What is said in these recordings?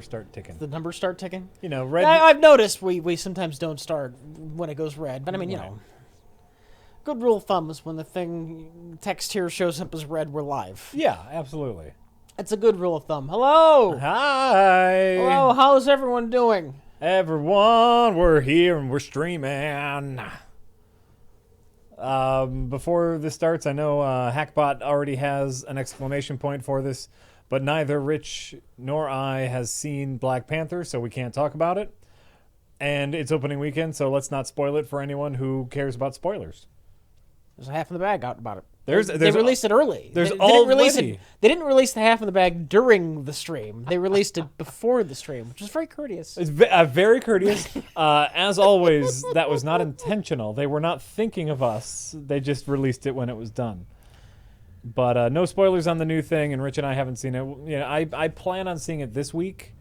start ticking. The numbers start ticking? You know, red. I've noticed we sometimes don't start when it goes red, but I mean, you know. Good rule of thumb is when the text here shows up as red, we're live. Yeah, absolutely. It's a good rule of thumb. Hello! Hi! Hello, how's everyone doing? Everyone, we're here and we're streaming. Before this starts, I know Hackbot already has an exclamation point for this, but neither Rich nor I has seen Black Panther, so we can't talk about it. And it's opening weekend, so let's not spoil it for anyone who cares about spoilers. There's a half in the bag out about it. They released it early. They didn't release the half in the bag during the stream. They released it before the stream, which is very courteous. It's very courteous. As always, that was not intentional. They were not thinking of us. They just released it when it was done. But no spoilers on the new thing, and Rich and I haven't seen it. You know, I plan on seeing it this week.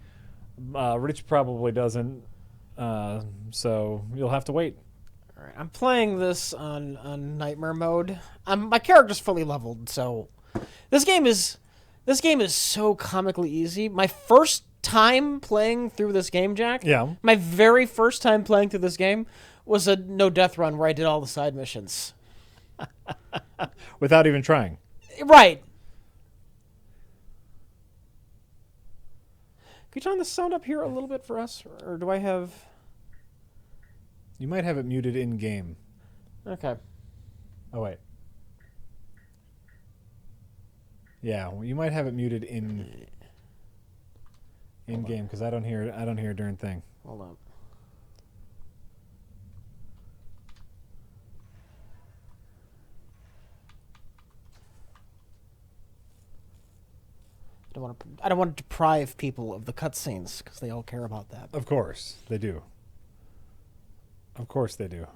Rich probably doesn't, so you'll have to wait. All right, I'm playing this on nightmare mode. My character's fully leveled, so this game is so comically easy. My first time playing through this game, Jack. Yeah. My very first time playing through this game was a no death run where I did all the side missions. Without even trying. Right. Could you turn the sound up here a little bit for us, or do I have? You might have it muted in game. Okay. Oh wait. Yeah, you might have it muted in game because I don't hear a darn thing. Hold on. I don't want to deprive people of the cutscenes because they all care about that. Of course they do. Of course they do.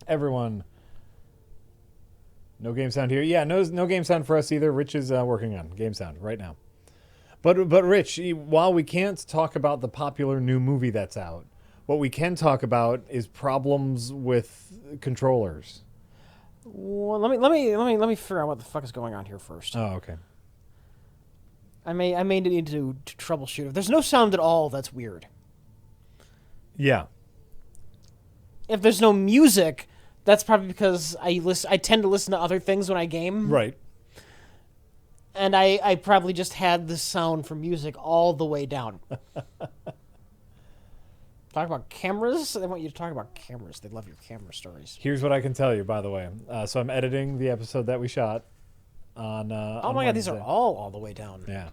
Everyone. No game sound here. Yeah, no game sound for us either. Rich is working on game sound right now. But Rich, while we can't talk about the popular new movie that's out, what we can talk about is problems with controllers. Well, let me figure out what the fuck is going on here first. Oh, okay. I may need to troubleshoot. If there's no sound at all, that's weird. Yeah. If there's no music, that's probably because I tend to listen to other things when I game. Right. And I probably just had the sound from music all the way down. Talk about cameras? They want you to talk about cameras. They love your camera stories. Here's what I can tell you, by the way. So I'm editing the episode that we shot on oh my God, these are all the way down. Yeah.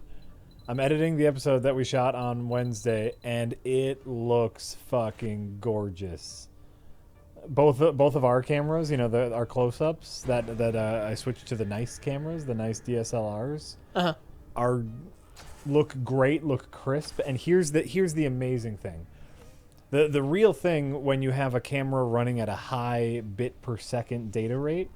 I'm editing the episode that we shot on Wednesday, and it looks fucking gorgeous. Both of our cameras, you know, our close-ups that I switched to the nice cameras, the nice DSLRs, look great, look crisp. And here's the amazing thing: the real thing when you have a camera running at a high bit per second data rate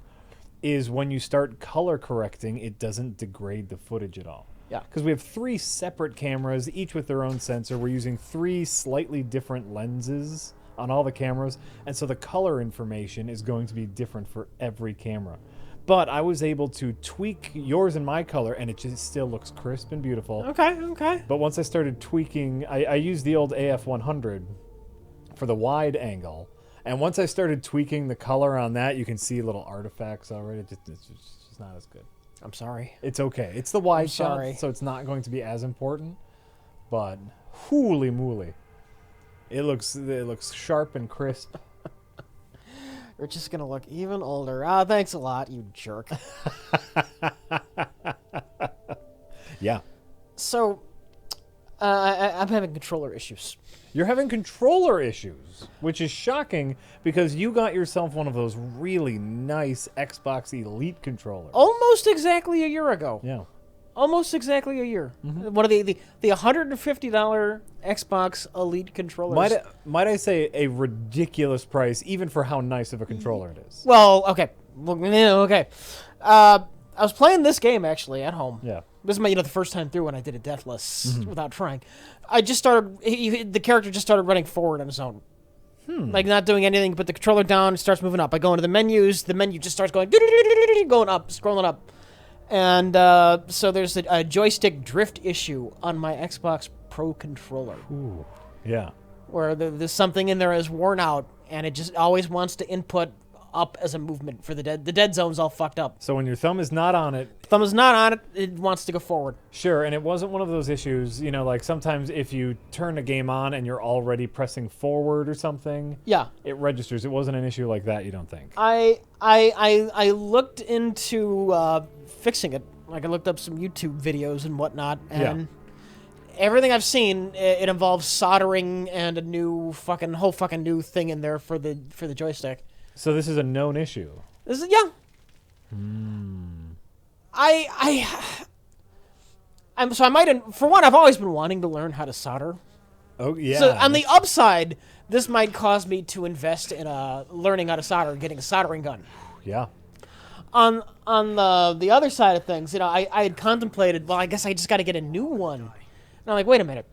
is when you start color correcting, it doesn't degrade the footage at all. Yeah. Because we have 3 separate cameras, each with their own sensor. We're using 3 slightly different lenses on all the cameras, and so the color information is going to be different for every camera. But I was able to tweak yours and my color, and it just still looks crisp and beautiful. Okay. But once I started tweaking, I used the old AF100 for the wide angle, and once I started tweaking the color on that, you can see little artifacts already. It's just not as good. I'm sorry. It's okay. It's the wide shot, so it's not going to be as important. But holy moly, it looks sharp and crisp. You're just gonna look even older. Ah, thanks a lot, you jerk. Yeah. So, I'm having controller issues. You're having controller issues, which is shocking because you got yourself one of those really nice Xbox Elite controllers. Almost exactly a year ago. Yeah. Almost exactly a year. Mm-hmm. One of the $150 Xbox Elite controllers. Might I say a ridiculous price, even for how nice of a controller it is. Well, okay. Okay. I was playing this game, actually, at home. Yeah. This is my, the first time through when I did it deathless without trying. I just started, the character just started running forward on his own. Like not doing anything, but the controller down, starts moving up. I go into the menus, the menu just starts going up, scrolling up. And so there's a joystick drift issue on my Xbox Pro controller. Ooh. Yeah. Where there's something in there is worn out, and it just always wants to input up as a movement for the dead zone's all fucked up. So when your thumb is not on it... Thumb is not on it, it wants to go forward. Sure, and it wasn't one of those issues, you know, like sometimes if you turn a game on and you're already pressing forward or something... Yeah. It registers. It wasn't an issue like that, you don't think? I looked into fixing it. Like, I looked up some YouTube videos and whatnot, and everything I've seen, it involves soldering and a whole fucking new thing in there for the joystick. So this is a known issue. This is, yeah. So I might, for one, I've always been wanting to learn how to solder. Oh, yeah. So on the upside, this might cause me to invest in learning how to solder, getting a soldering gun. Yeah. On the other side of things, you know, I had contemplated, well, I guess I just got to get a new one. And I'm like, wait a minute.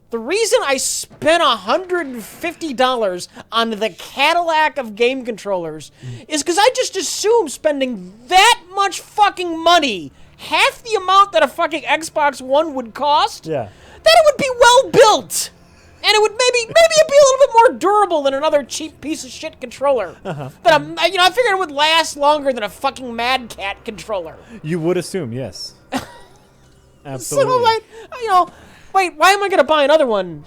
The reason I spent $150 on the Cadillac of game controllers is because I just assumed spending that much fucking money, half the amount that a fucking Xbox One would cost, that it would be well built. And it would maybe it'd be a little bit more durable than another cheap piece of shit controller. I figured it would last longer than a fucking Mad Cat controller. You would assume, yes. Absolutely. So, like, wait, why am I going to buy another one?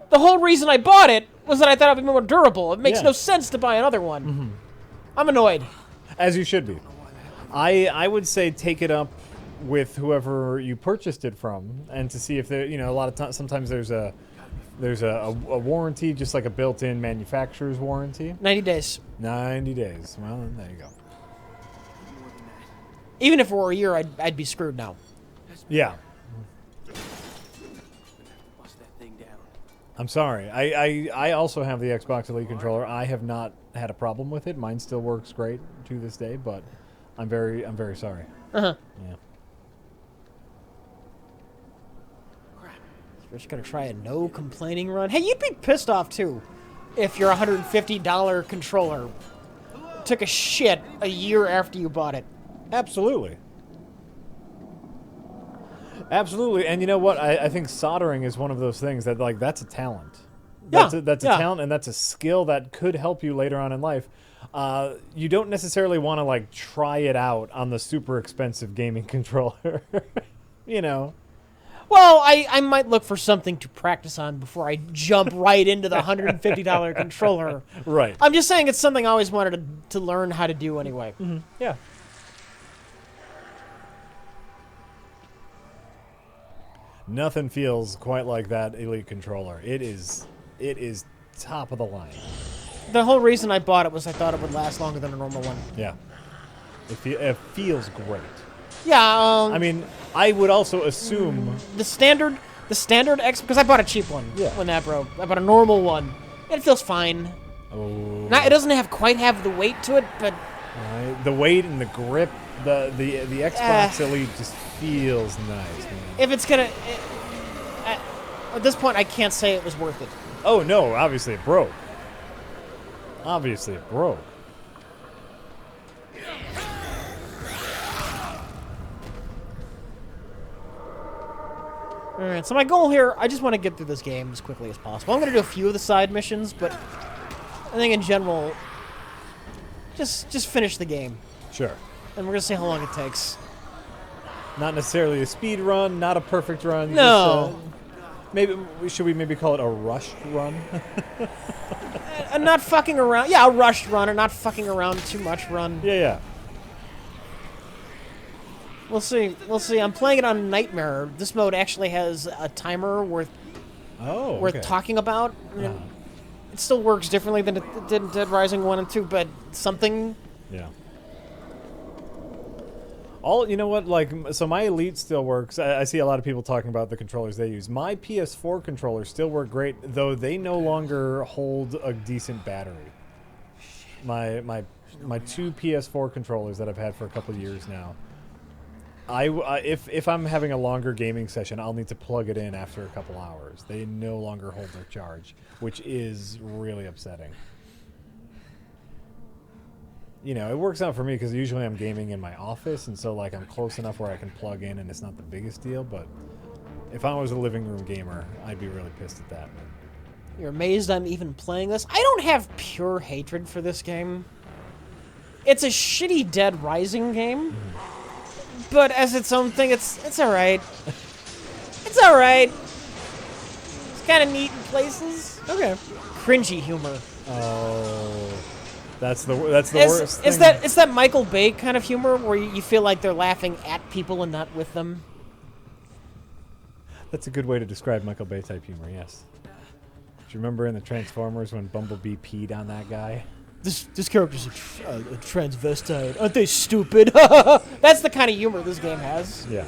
The whole reason I bought it was that I thought it would be more durable. It makes no sense to buy another one. Mm-hmm. I'm annoyed. As you should be. I would say take it up with whoever you purchased it from, and to see if there, a lot of times, sometimes there's a warranty, just like a built-in manufacturer's warranty. 90 days. 90 days. Well, there you go. Even if it were a year, I'd be screwed now. Yeah. I'm sorry. I also have the Xbox Elite controller. I have not had a problem with it. Mine still works great to this day, but I'm very sorry. Uh-huh. Yeah. We're just gonna try a no complaining run. Hey, you'd be pissed off too if your $150 controller took a shit a year after you bought it. Absolutely. Absolutely, and you know what? I think soldering is one of those things that, like, that's a talent. That's a talent, and that's a skill that could help you later on in life. You don't necessarily want to, like, try it out on the super expensive gaming controller. Well, I might look for something to practice on before I jump right into the $150 controller. Right. I'm just saying it's something I always wanted to learn how to do anyway. Mm-hmm. Yeah. Nothing feels quite like that Elite controller. It is top of the line. The whole reason I bought it was I thought it would last longer than a normal one. Yeah. It feels great. Yeah. I mean, I would also assume the standard X, because I bought a cheap one when that broke. I bought a normal one. And it feels fine. Oh. It doesn't quite have the weight to it, but the weight and the grip, the Xbox Elite just feels nice, man. If it's gonna, at this point, I can't say it was worth it. Oh no! Obviously it broke. Obviously it broke. Alright, so my goal here, I just want to get through this game as quickly as possible. I'm going to do a few of the side missions, but I think in general, just finish the game. Sure. And we're going to see how long it takes. Not necessarily a speed run, not a perfect run. No. Should we maybe call it a rushed run? Not fucking around. Yeah, a rushed run, or not fucking around too much run. Yeah. We'll see. I'm playing it on Nightmare. This mode actually has a timer worth talking about. I mean, it still works differently than it did in Dead Rising 1 and 2, but something... Yeah. You know what, so my Elite still works. I see a lot of people talking about the controllers they use. My PS4 controllers still work great, though they no longer hold a decent battery. My two PS4 controllers that I've had for a couple of years now, if I'm having a longer gaming session, I'll need to plug it in after a couple hours. They no longer hold their charge, which is really upsetting. you know, it works out for me because usually I'm gaming in my office, and so like I'm close enough where I can plug in, and it's not the biggest deal. But if I was a living room gamer, I'd be really pissed at that. You're amazed I'm even playing this? I don't have pure hatred for this game. It's a shitty Dead Rising game, but as its own thing, it's all right. It's all right. It's kind of neat in places. Okay. Cringy humor. Oh, that's the worst thing. It's that Michael Bay kind of humor where you feel like they're laughing at people and not with them. That's a good way to describe Michael Bay type humor. Yes. Do you remember in the Transformers when Bumblebee peed on that guy? This character's a transvestite. Aren't they stupid? That's the kind of humor this game has. Yeah.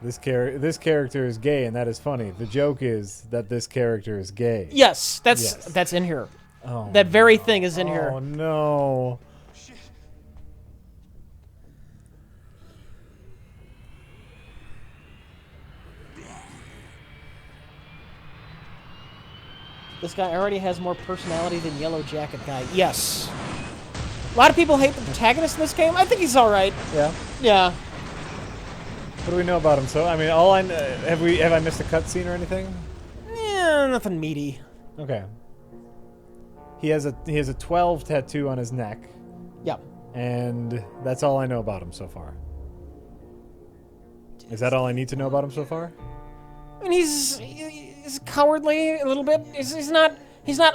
This character is gay, and that is funny. The joke is that this character is gay. Yes, that's in here. Oh, that very thing is in here. Oh no. This guy already has more personality than Yellow Jacket guy. Yes. A lot of people hate the protagonist in this game. I think he's all right. Yeah. Yeah. What do we know about him? So, I mean, have I missed a cutscene or anything? Yeah, nothing meaty. Okay. He has a 12 tattoo on his neck. Yep. And that's all I know about him so far. Is that all I need to know about him so far? I mean, he's cowardly a little bit. He's not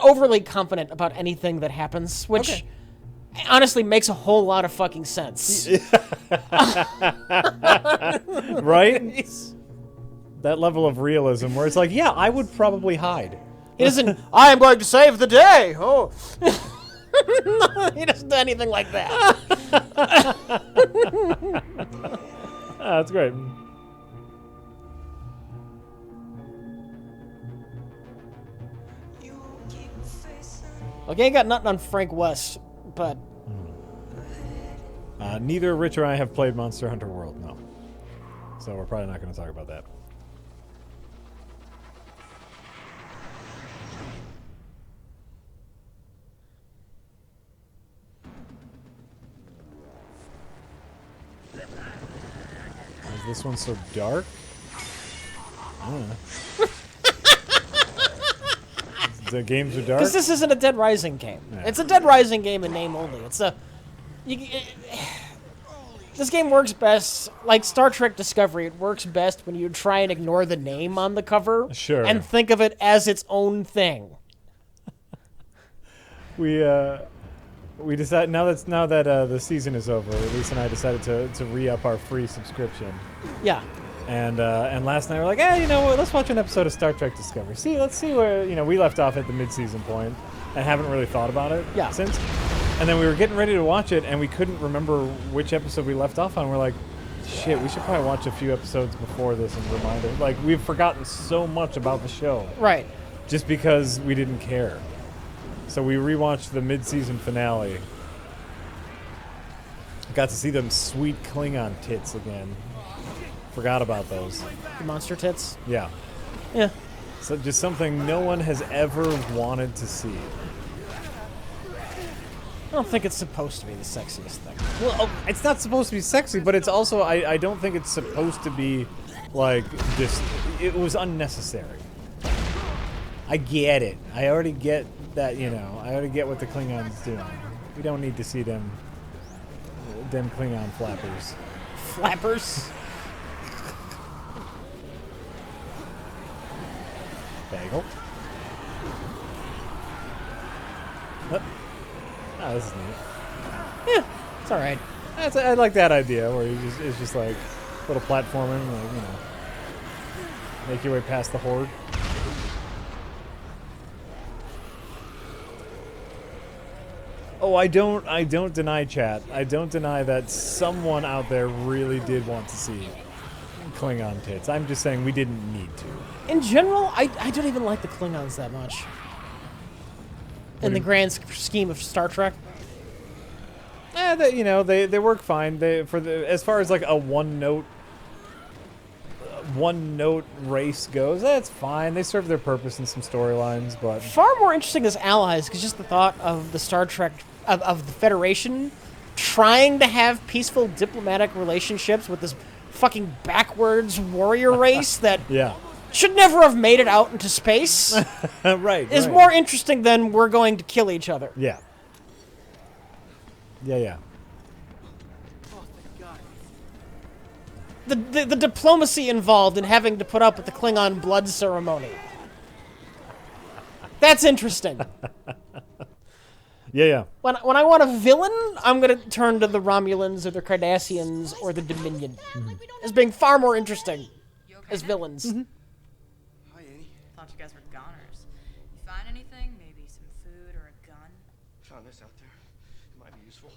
overly confident about anything that happens, which honestly makes a whole lot of fucking sense. Right? That level of realism where it's like, yeah, I would probably hide. He doesn't, I am going to save the day. Oh. He doesn't do anything like that. That's great. Okay, ain't got nothing on Frank West, but... Neither Rich or I have played Monster Hunter World, no. So we're probably not going to talk about that. Is this one so dark? I don't know. The games are dark? Because this isn't a Dead Rising game. Yeah. It's a Dead Rising game in name only. This game works best, like Star Trek Discovery, it works best when you try and ignore the name on the cover. Sure. And think of it as its own thing. We decided now that the season is over, Elise and I decided to re-up our free subscription. Yeah. And last night we're like, you know what, let's watch an episode of Star Trek Discovery. Let's see where, we left off at the mid-season point and haven't really thought about it since. And then we were getting ready to watch it and we couldn't remember which episode we left off on. We're like, shit, we should probably watch a few episodes before this and remind us. Like, we've forgotten so much about the show. Right. Just because we didn't care. So we rewatched the mid-season finale. Got to see them sweet Klingon tits again. Forgot about those. The monster tits? Yeah. Yeah. So just something no one has ever wanted to see. I don't think it's supposed to be the sexiest thing. Well, it's not supposed to be sexy, but it's also, I don't think it's supposed to be, like, just, it was unnecessary. I get it. I already get that, I already get what the Klingons doing. We don't need to see them Klingon flappers. Flappers? Bagel. Oh, this is neat. Yeah, it's all right. I like that idea where it's just like little platforming, like, make your way past the horde. Oh, I don't deny, chat. I don't deny that someone out there really did want to see Klingon tits. I'm just saying we didn't need to. In general, I don't even like the Klingons that much. In the grand scheme of Star Trek. They work fine. As far as like a one-note one-note race goes, that's fine. They serve their purpose in some storylines, but Far more interesting as allies, because just the thought of the Star Trek, of the Federation trying to have peaceful diplomatic relationships with this fucking backwards warrior race that yeah, should never have made it out into space right. is more interesting than we're going to kill each other. Yeah. Yeah. The diplomacy involved in having to put up with the Klingon blood ceremony. That's interesting. Yeah. When I want a villain, I'm going to turn to the Romulans or the Cardassians or the Dominion as being far more interesting as villains. Hi, Annie. Thought you guys were goners. You find anything? Maybe some food or a gun? Found this out there. It might be useful.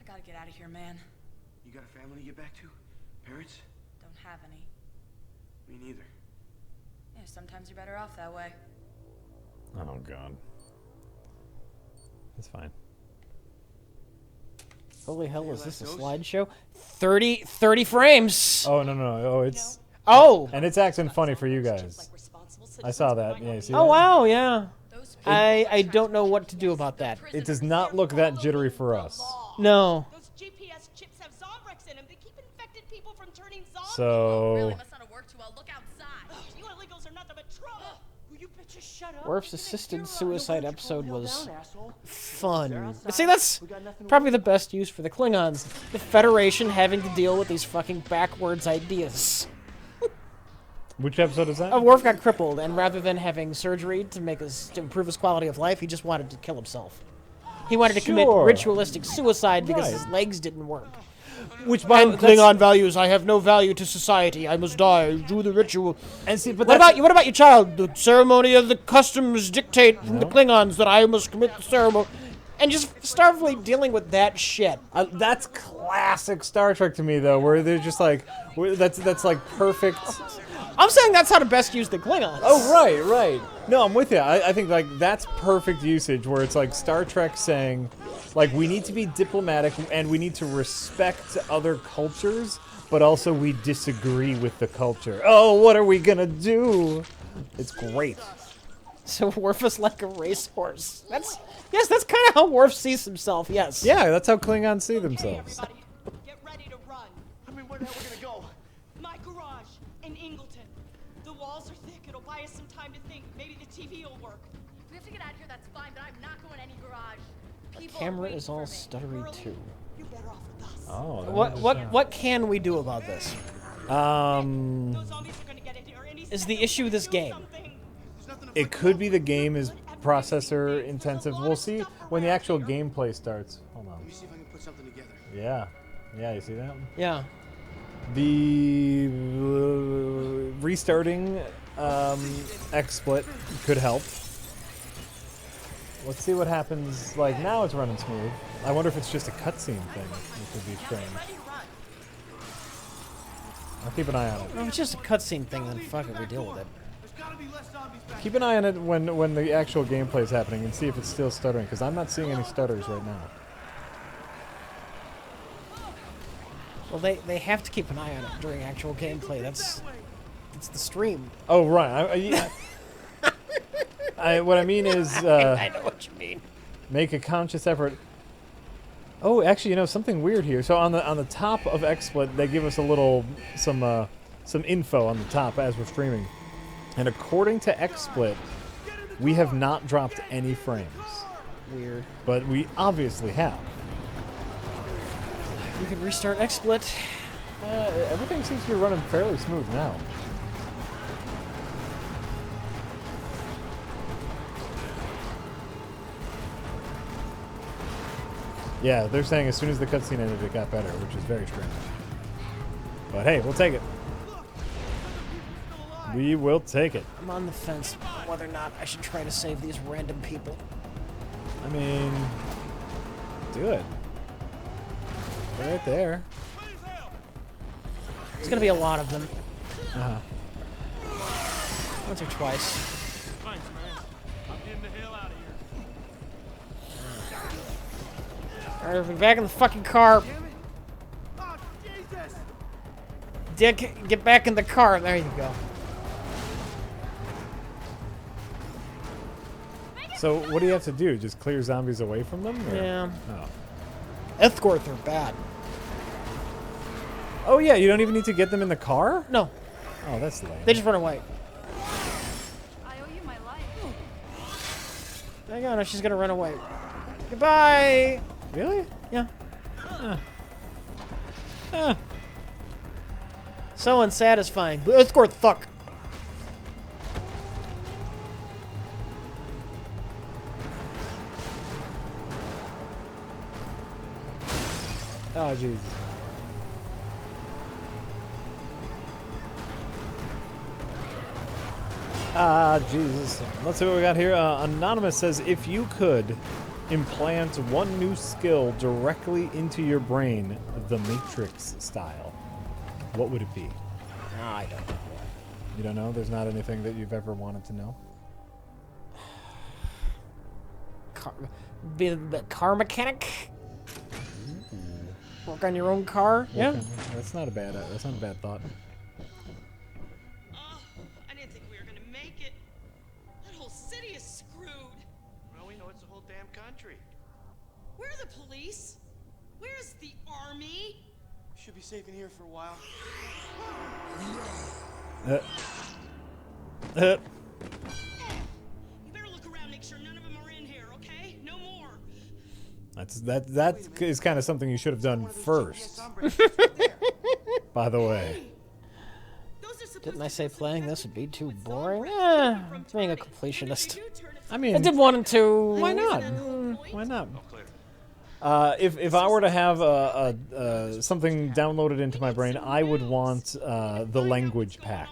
I gotta get out of here, man. You got a family to get back to? Parents? Don't have any. Me neither. Yeah, sometimes you're better off that way. Oh, God. It's fine. Holy hell, is this a slideshow? 30 frames. Oh, no. Oh, it's... Oh. And it's acting funny for you guys. I saw that. Yeah, you see Oh, that? wow, yeah. Those I don't know what to do about that. It does not look that jittery for us. No. Those GPS chips have Zombrex in them. They keep infected people from turning zombies. really So... must not have worked too well. Look outside. You illegals are nothing but trouble. Will you bitches shut up? Worf's assisted suicide episode was fun. But see, that's probably the best use for the Klingons. The Federation having to deal with these fucking backwards ideas. Which episode is that? Worf got crippled, and rather than having surgery to improve his quality of life, he just wanted to kill himself. He wanted to commit Sure. ritualistic suicide because Right. his legs didn't work. Which And Klingon values, I have no value to society. I must die. Do the ritual. And see, but What about you? What about your child? The ceremony of the customs dictate from the Klingons that I must commit the ceremony, and just starvely dealing with that shit. That's classic Star Trek to me, though, where they're just like, that's like perfect. I'm saying that's how to best use the Klingons. Oh, right. No, I'm with you. I think like that's perfect usage, where it's like Star Trek saying, like, we need to be diplomatic and we need to respect other cultures, but also we disagree with the culture. Oh, what are we gonna do? It's great. So Worf is like a racehorse. That's kind of how Worf sees himself. Yes. Yeah, that's how Klingons see themselves. Everybody, get ready to run. I mean, where the hell are we gonna go? My garage in Ingleton. The walls are thick. It'll buy us some time to think. Maybe the TV will work. If we have to get out of here, that's fine, but I'm not going any garage. People are Camera waiting is all for me. stuttery Early, too. you're better off with us. Oh. What can we do about this? Those zombies are gonna get in here any Is the second. issue this Do game? something. It could be the game is processor intensive. We'll see when the actual gameplay starts. Hold on. Let me see if I can put something together. Yeah, you see that? Yeah. The restarting XSplit could help. Let's see what happens. Like, now it's running smooth. I wonder if it's just a cutscene thing, which would be strange. I'll keep an eye on it. If it's just a cutscene thing, then fuck it, we deal with it. Keep an eye on it when the actual gameplay is happening and see if it's still stuttering, because I'm not seeing any stutters right now. Well, they have to keep an eye on it during actual gameplay. It's the stream. Oh, right. Yeah. What I mean is... I know what you mean. make a conscious effort. Oh, actually, you know, something weird here. So on the top of XSplit, they give us a little some info on the top as we're streaming. And according to XSplit, we have not dropped any frames. Weird. But we obviously have. We can restart XSplit. Everything seems to be running fairly smooth now. Yeah, they're saying as soon as the cutscene ended, it got better, which is very strange. But hey, we'll take it. We will take it. I'm on the fence whether or not I should try to save these random people. I mean, do it. They're right there. There's gonna be a lot of them. Uh-huh. Once or twice. Thanks, man. I'm getting the hell out of here. Alright, we're back in the fucking car. Damn it! Oh, Jesus! dick. Get back in the car. There you go. So what do you have to do? Just clear zombies away from them? Or? Yeah. Oh. Ethgorth are bad. Oh yeah, you don't even need to get them in the car? No, Oh, that's lame. they just run away. I owe you my life. Hang on, she's gonna run away. Goodbye. Really? Yeah. So unsatisfying. Ethgorth, fuck. Oh, Jesus. Jesus. Let's see what we got here. Anonymous says, if you could implant one new skill directly into your brain, the Matrix style, what would it be? No, I don't know. You don't know? There's not anything that you've ever wanted to know? Be the car mechanic? Work on your own car? Yeah. Okay. That's not a bad thought. Oh, I didn't think we were gonna make it. That whole city is screwed. Well, we know it's the whole damn country. Where are the police? Where's the army? Should be safe in here for a while. You better look around, make sure none of them are in here, okay? No more. That is kind of something you should have done first, by the way. Those are supposed Didn't to I say be playing this would be too boring? from Being a turning. completionist. And if you do turn it I I mean, did 1 and 2. why not? Why not? If I were to have something downloaded into my brain, I would want the language pack.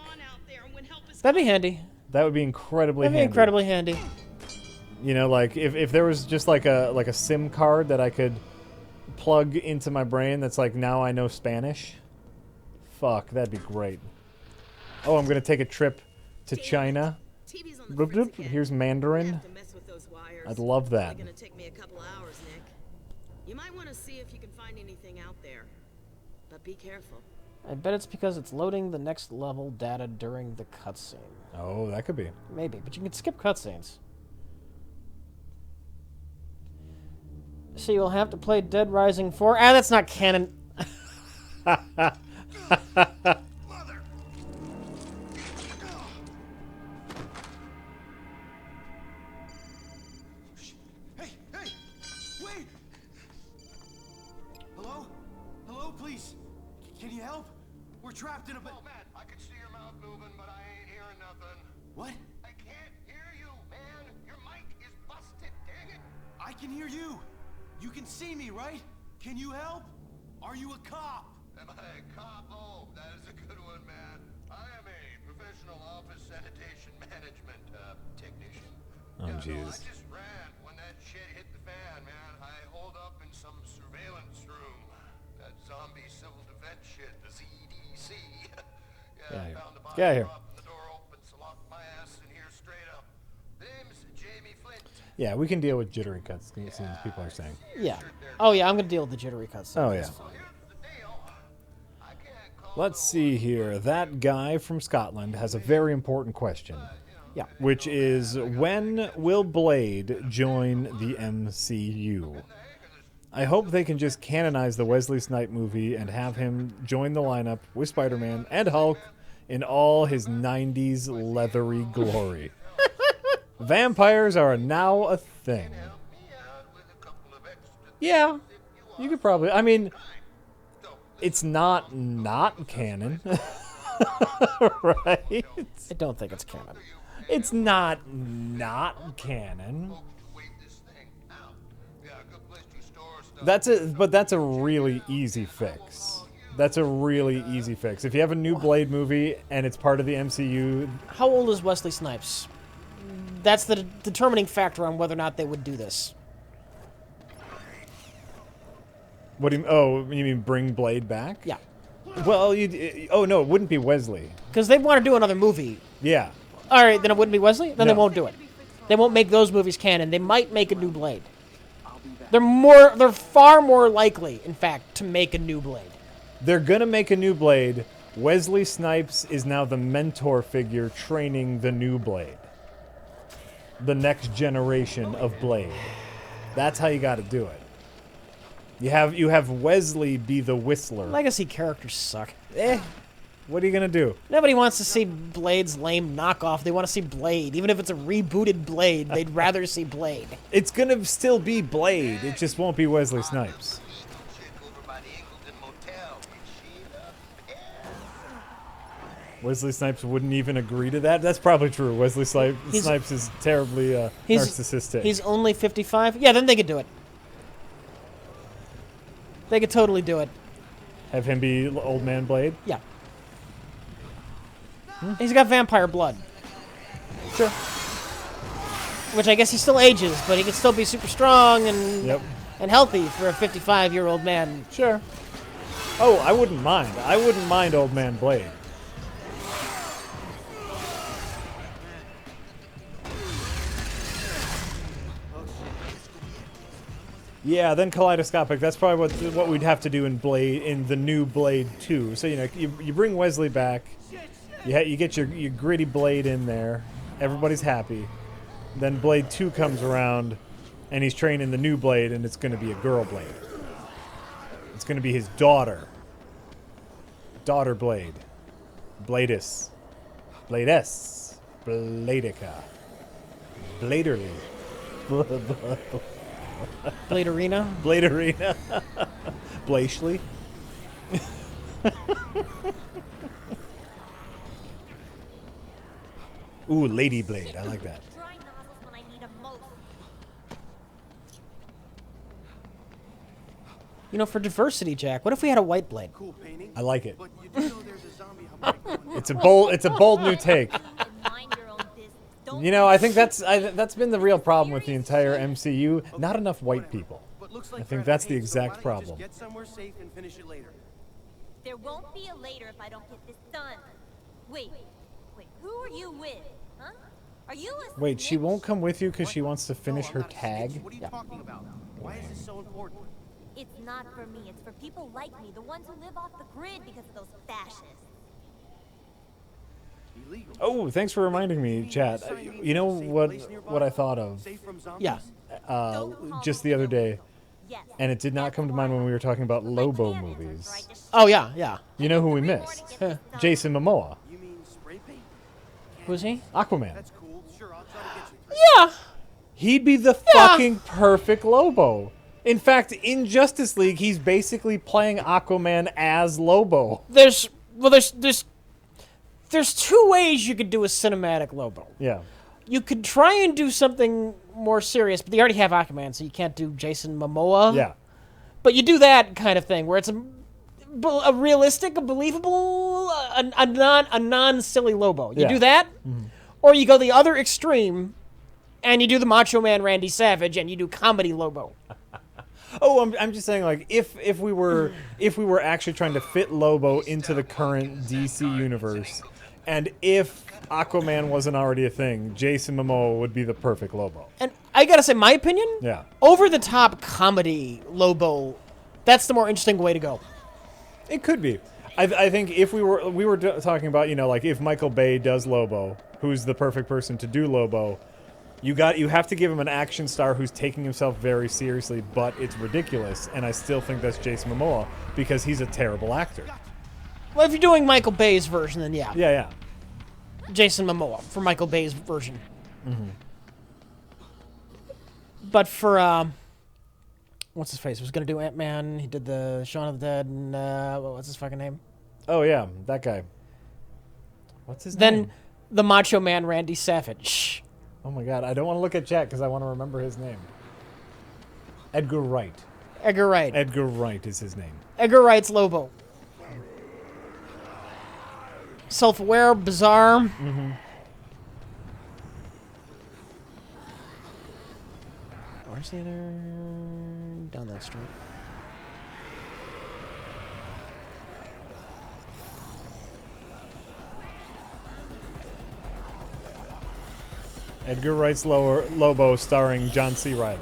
That'd be handy. That would be incredibly That'd be handy. incredibly handy. You know, like if there was just like a SIM card that I could plug into my brain that's like, now I know Spanish. Fuck, that'd be great. Oh, I'm gonna take a trip to China. TV's on the Bloop, fritz bloop. again. Here's I Mandarin. have to mess with those wires. I'd love that. It's gonna take me a couple hours, Nick. You might want to see if you can find anything out there, but be careful. I bet it's because it's loading the next level data during the cutscene. Oh, that could be. Maybe, but you can skip cutscenes. So you'll have to play Dead Rising 4. Ah, that's not canon. Hey, hey! Wait! Hello? Hello, please? Can you help? We're trapped in a... Oh, man, I can see your mouth moving, but I ain't hearing nothing. What? I can't hear you, man. Your mic is busted, dang it. I can hear you. You can see me, right? Can you help? Are you a cop? Am I a cop? Oh, that is a good one, man. I am a professional office sanitation management technician. Oh, No, I jeez. just ran when that shit hit the fan, man. I holed up in some surveillance room. That zombie civil defense shit, the ZDC. Get out of here. Found the body Get out of here. drop and the door open, so locked my ass in here straight up. Name's Jamie Flint. Yeah, we can deal with jittery cutscenes, people are saying. Yeah. Oh, yeah, I'm going to deal with the jittery cutscene. Oh, yeah. Here's the deal. I can't call Let's see here. That guy from Scotland has a very important question. Yeah. Which is, when will Blade join the MCU? I hope they can just canonize the Wesley Snipes movie and have him join the lineup with Spider-Man and Hulk in all his 90s leathery glory. Vampires are now a thing. Yeah, you could probably... I mean, it's not canon. Right? I don't think it's canon. It's not canon. That's a really easy fix. That's a really easy fix. If you have a new Blade movie and it's part of the MCU, How old is Wesley Snipes? That's the determining factor on whether or not they would do this. what do you? Oh, you mean bring Blade back? Yeah. Well, oh no, it wouldn't be Wesley. Because they want to do another movie. Yeah. All right, then it wouldn't be Wesley? Then they No. won't do it. They won't make those movies canon. They might make a new Blade. They're far more likely, in fact, to make a new Blade. They're gonna make a new Blade Wesley Snipes is now the mentor figure training the new Blade. The next generation of Blade. That's how you got to do it. You have Wesley be the Whistler. Legacy characters suck. What are you going to do? Nobody wants to see Blade's lame knockoff. They want to see Blade. Even if it's a rebooted Blade, they'd rather see Blade. It's going to still be Blade. It just won't be Wesley Snipes. Wesley Snipes wouldn't even agree to that? That's probably true. Wesley Snipes is terribly narcissistic. He's only 55? Yeah, then they could do it. They could totally do it. Have him be Old Man Blade? Yeah. He's got vampire blood. Sure. Which I guess he still ages, but he can still be super strong and healthy for a 55-year-old man. Sure. Oh, I wouldn't mind. I wouldn't mind Old Man Blade. Yeah, then kaleidoscopic. That's probably what we'd have to do in the new Blade 2. So you bring Wesley back, you get your gritty Blade in there, everybody's happy. Then Blade 2 comes around, and he's training the new Blade, and it's going to be a girl Blade. It's going to be his daughter Blade, Bladis, Bladica, Bladerly. Blade Arena? Blade Arena. Blashley. Ooh, Lady Blade. I like that. You know, for diversity, Jack, what if we had a white Blade? Cool painting. I like it. But you do know there's a zombie outbreak going on. It's a bold new take. You know, I think that's been the real problem with the entire MCU. Not enough white people. But looks I like think Brad that's the hates, so why exact don't you problem. Just get somewhere safe and finish it later. There won't be a later if I don't get this done. Wait, who are you with? Huh? Are you a Wait, she won't come with you because she wants to finish No, I'm her not a tag? snitch. What are you talking about? Why is this so important? It's not for me, it's for people like me, the ones who live off the grid because of those fascists. Illegal. Oh, thanks for reminding me, chat. You know what I thought of Safe from zombies? Yeah. just the other day, Yes. and it did not come to mind when we were talking about Lobo movies. Oh, yeah, yeah. You know who we missed? Jason Momoa, You mean spray paint? Who's he? Aquaman. That's cool. Sure, I'll try to get you. Yeah. He'd be the fucking perfect Lobo. In fact, in Justice League, he's basically playing Aquaman as Lobo. There's two ways you could do a cinematic Lobo. Yeah. You could try and do something more serious, but they already have Aquaman, so you can't do Jason Momoa. Yeah. But you do that kind of thing where it's a realistic, a believable, a non-silly Lobo. You Yeah. do that, or you go the other extreme, and you do the Macho Man Randy Savage, and you do comedy Lobo. Oh, I'm just saying, like, if we were actually trying to fit Lobo into the current DC universe, and if Aquaman wasn't already a thing, Jason Momoa would be the perfect Lobo. And I gotta say, my opinion, Yeah. over-the-top comedy Lobo, that's the more interesting way to go. It could be. I think if we were talking about, like if Michael Bay does Lobo, who's the perfect person to do Lobo, you have to give him an action star who's taking himself very seriously, but it's ridiculous, and I still think that's Jason Momoa because he's a terrible actor. Well, if you're doing Michael Bay's version, then yeah. Yeah, yeah. Jason Momoa for Michael Bay's version. But for, what's his face? He was going to do Ant-Man. He did the Shaun of the Dead, and, what's his fucking name? Oh, yeah, that guy. What's his Then name? the Macho Man Randy Savage. Oh, my God. I don't want to look at chat because I want to remember his name. Edgar Wright. Edgar Wright. Edgar Wright is his name. Edgar Wright's Lobo. Self-aware, bizarre. Where's the other... down that street. Edgar Wright's Lobo starring John C. Reilly.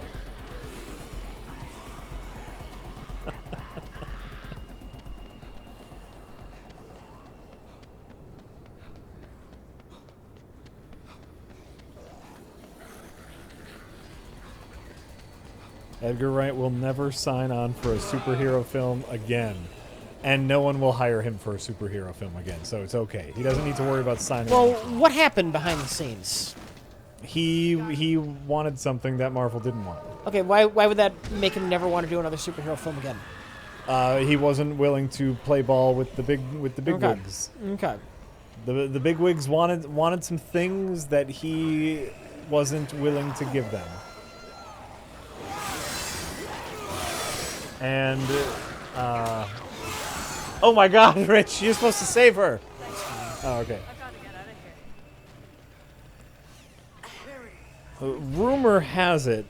Edgar Wright will never sign on for a superhero film again. And no one will hire him for a superhero film again, so it's okay. He doesn't need to worry about signing Well, on. what happened behind the scenes? He wanted something that Marvel didn't want. Okay, why would that make him never want to do another superhero film again? He wasn't willing to play ball with the big Okay. wigs. Okay. The big wigs wanted some things that he wasn't willing to give them. And oh my God, Rich, you're supposed to save her. Oh, okay. Rumor has it,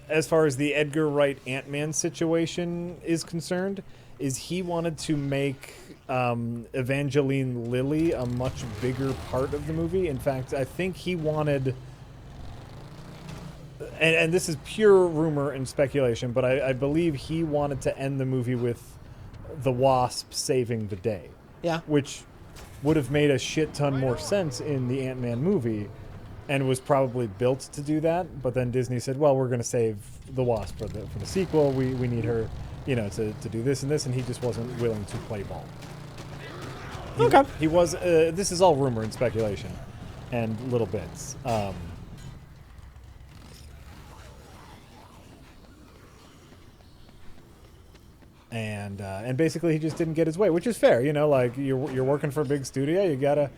as far as the Edgar Wright Ant-Man situation is concerned, is he wanted to make Evangeline Lilly a much bigger part of the movie. In fact, I think he wanted, and this is pure rumor and speculation, but I believe he wanted to end the movie with the Wasp saving the day. Yeah. Which would have made a shit ton more sense in the Ant-Man movie, and was probably built to do that. But then Disney said, well, we're going to save the Wasp for the sequel. We need her, to do this and this, and he just wasn't willing to play ball. Okay. He was, this is all rumor and speculation, and little bits. And basically he just didn't get his way, which is fair. Like you're working for a big studio, you gotta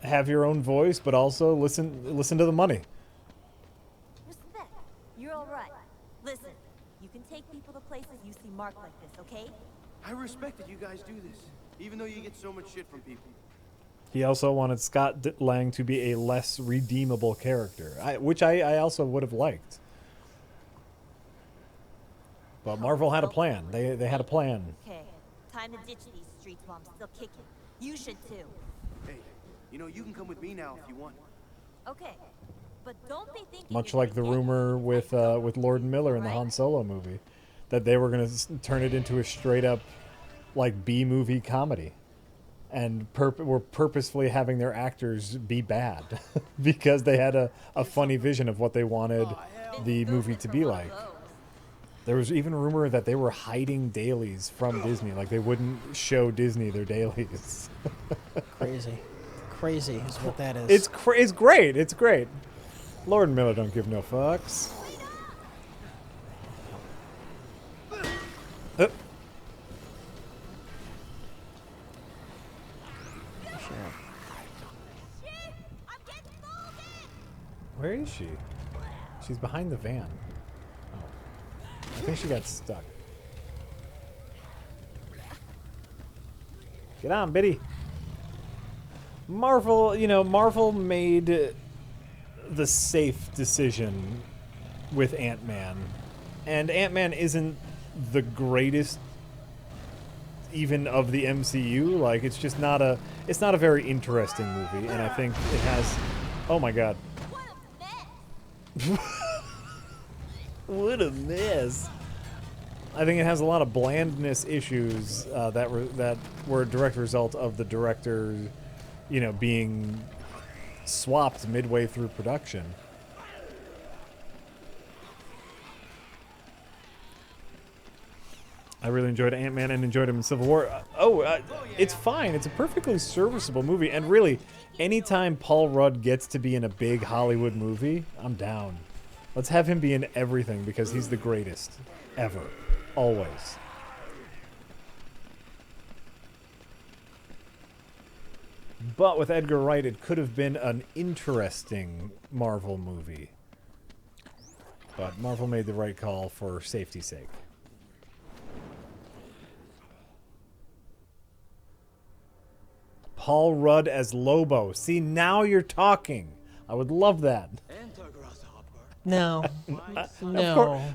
have your own voice, but also listen to the money. Respect. You're all right. Listen, you can take people to places you see marked like this, okay? I respect that you guys do this, even though you get so much shit from people. He also wanted Scott Lang to be a less redeemable character, which I also would have liked. But Marvel had a plan. They had a plan. Okay, time to ditch these streets while I'm still kicking. You should too. Hey, you can come with me now if you want. Okay, but don't be thinking. Much you're like the gonna get rumor me. with Lord and Miller in the Han Solo movie, that they were going to turn it into a straight up like B-movie comedy, and were purposefully having their actors be bad because they had a funny vision of what they wanted the movie to be like. There was even a rumor that they were hiding dailies from Disney, like they wouldn't show Disney their dailies. Crazy is what that is. It's great. It's great. Lord and Miller don't give no fucks. Where is she? She's behind the van. Oh. I think she got stuck. Get on, Biddy. Marvel made the safe decision with Ant-Man. And Ant-Man isn't the greatest even of the MCU. Like, it's just not a very interesting movie, and I think it has, oh my god. What a mess. I think it has a lot of blandness issues that were a direct result of the director, being swapped midway through production. I really enjoyed Ant-Man and enjoyed him in Civil War. It's fine. It's a perfectly serviceable movie. And really, anytime Paul Rudd gets to be in a big Hollywood movie, I'm down. Let's have him be in everything because he's the greatest ever. Always. But with Edgar Wright, it could have been an interesting Marvel movie. But Marvel made the right call for safety's sake. Paul Rudd as Lobo. See, now you're talking. I would love that. No.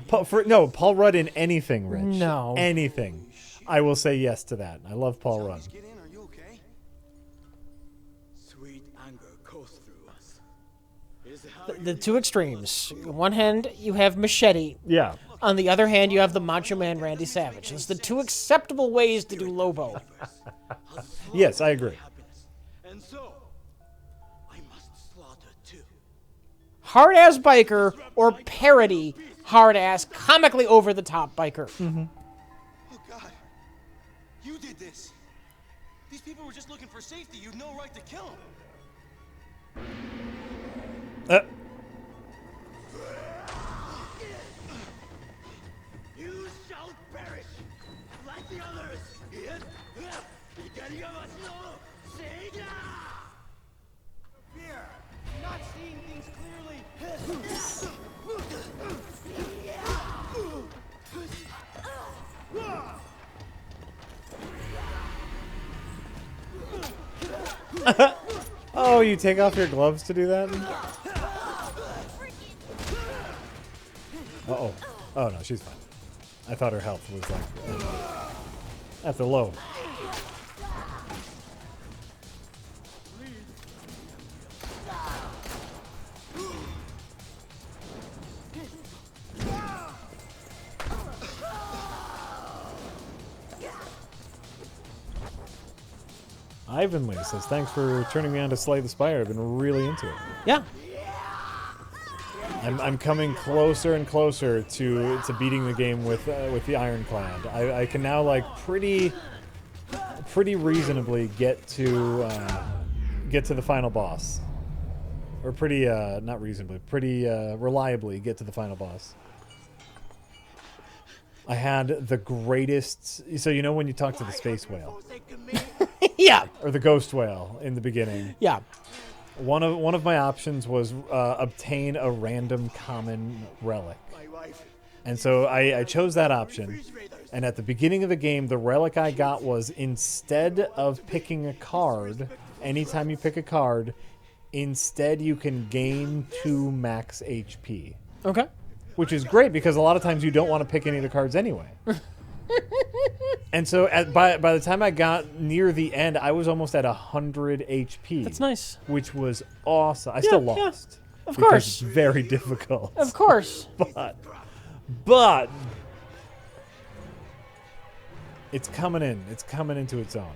Paul Rudd in anything, Rich. No. Anything. I will say yes to that. I love Paul Rudd. Get in, are you okay? Sweet anger course through us. Is how The two extremes. On one hand, you have Machete. Yeah. On the other hand, you have the Macho Man Randy Savage. It's the two acceptable ways to do Lobo. Yes, I agree. and so I must slaughter too. hard-ass biker or parody hard-ass, comically over-the-top biker. Oh, God. You did this. These people were just looking for safety. You'd no right to kill them. You shall perish like the others. Fear. Not seeing things clearly. Oh, you take off your gloves to do that? Uh-oh. Oh, no, she's fine. I thought her health was like at the low. Ivanly says, thanks for turning me on to Slay the Spire. I've been really into it. Yeah. I'm coming closer and closer to beating the game with the Ironclad. I can now like pretty reasonably get to the final boss, or pretty not reasonably, pretty reliably get to the final boss. I had the greatest. So you know when you talk to the space whale, Yeah. or the ghost whale in the beginning. Yeah. One of my options was obtain a random common relic. And so I chose that option. And at the beginning of the game, the relic I got was, instead of picking a card, anytime you pick a card, instead you can gain 2 max HP. Okay. Which is great because a lot of times you don't want to pick any of the cards anyway. And so by the time I got near the end, I was almost at 100 HP. That's nice. Which was awesome. I still lost. Of because course. it's very difficult. Of course. But it's coming in. It's coming into its own.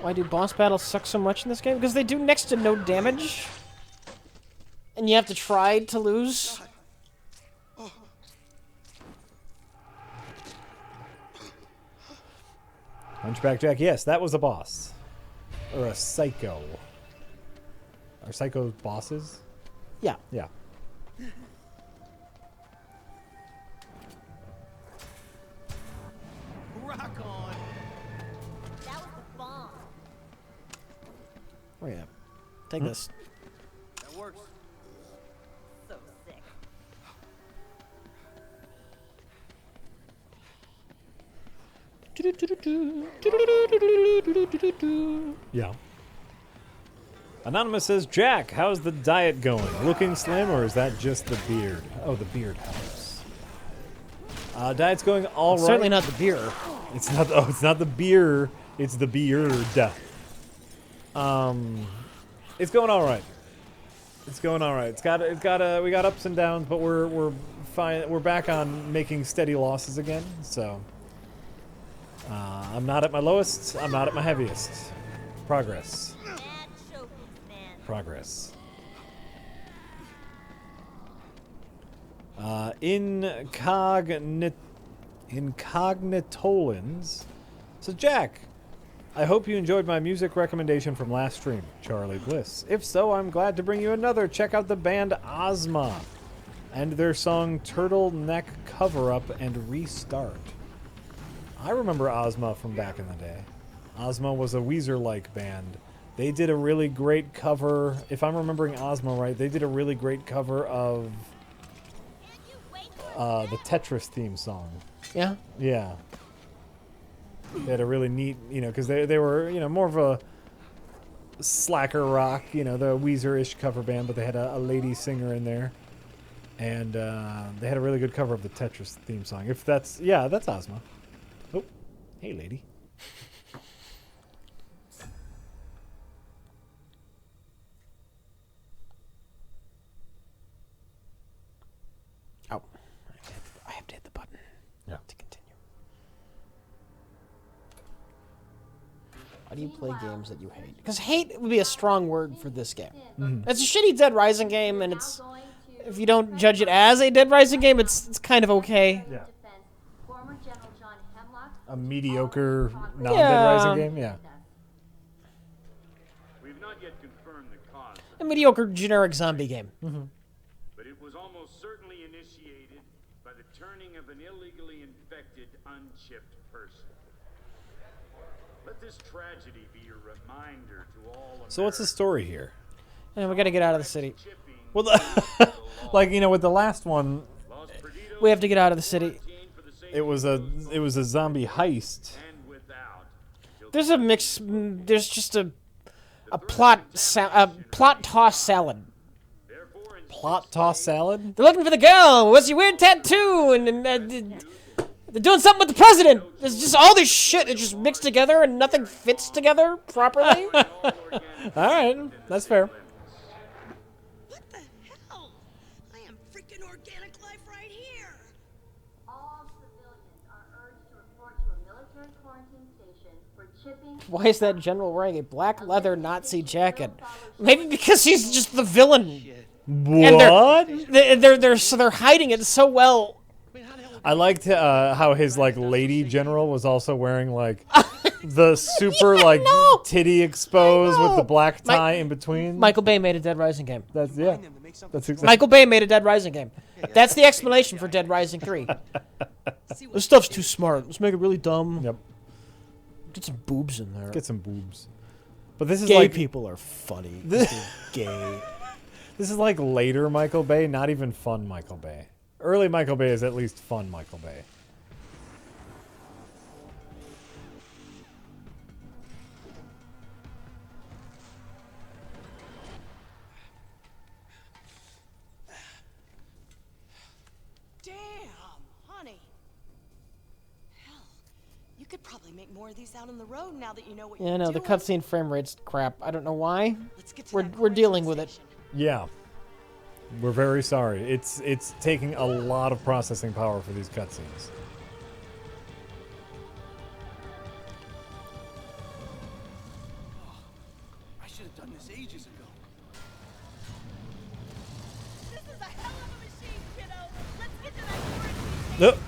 Why do boss battles suck so much in this game? Because they do next to no damage. And you have to try to lose. Hunchback Jack, yes, that was a boss. Or a psycho. Are psychos bosses? Yeah. Yeah. Rock on. That was the bomb. Oh yeah. Take this. That works. So sick. Yeah. Anonymous says, Jack, how's the diet going? Looking slim, or is that just the beard? Oh, the beard helps. Diet's going all right. Certainly not the beer. It's not. Oh, it's not the beer. It's the beard. It's going all right. It's going all right. It's got. We got ups and downs, but we're fine. We're back on making steady losses again. So I'm not at my lowest. I'm not at my heaviest. Progress. Bad showbiz, man. Progress. Incognitolins. So Jack, I hope you enjoyed my music recommendation from last stream, Charlie Bliss. If so, I'm glad to bring you another. Check out the band Ozma and their song Turtleneck Cover Up and Restart. I remember Ozma from back in the day. Ozma was a Weezer-like band. They did a really great cover. If I'm remembering Ozma right, they did a really great cover of the Tetris theme song. Yeah? Yeah. They had a really neat, because they were, more of a slacker rock, the Weezer-ish cover band, but they had a lady singer in there. And they had a really good cover of the Tetris theme song. If that's, that's Ozma. Oh, hey, lady. Oh. I have to hit the button. Yeah. To continue. How do you play games that you hate? Because hate would be a strong word for this game. It's a shitty Dead Rising game, and it's if you don't judge it as a Dead Rising game, it's kind of okay. Yeah. A mediocre non-Dead Rising game. Yeah. We've not yet confirmed the cause, A mediocre generic zombie game. but it was almost certainly initiated by the turning of an illegally infected, unchipped person. Let this tragedy be a reminder to all So what's the story here? And we gotta get out of the city. chipping Well, like with the last one, Los Perdidos We have to get out of the city. for the safety it was a zombie heist. and without. There's a mix. There's just a plot toss salad. Therefore, in Plot toss salad. They're looking for the girl. What's your weird tattoo? And they're doing something with the president. There's just all this shit. It's just mixed together and nothing fits together properly. All right, that's fair. What the hell? I am freaking organic life right here. All civilians are urged to report to a military quarantine station for chipping. Why is that general wearing a black leather Nazi jacket? Maybe because he's just the villain. What? They're hiding it so well. I liked how his lady general was also wearing the super know. titty exposed I with the know. black tie in between. Michael Bay made a Dead Rising game. That's yeah. That's exactly. Michael Bay made a Dead Rising game. That's the explanation for Dead Rising 3. This stuff's too smart. Let's make it really dumb. Yep. Get some boobs in there. Get some boobs. But this is Gay like people are funny. Gay. this is like later Michael Bay, not even fun Michael Bay. Early Michael Bay is at least fun Michael Bay. Damn, honey. Hell, you could probably make more of these out on the road now that you know what Yeah, you're no, the doing. cutscene frame rate's crap. I don't know why. Let's get to We're that we're dealing quarantine with it. station. Yeah. We're very sorry. It's taking a lot of processing power for these cutscenes. I should have done this ages ago. This is a hell of a machine, kiddo. Let's get to that quarantine station. Nope.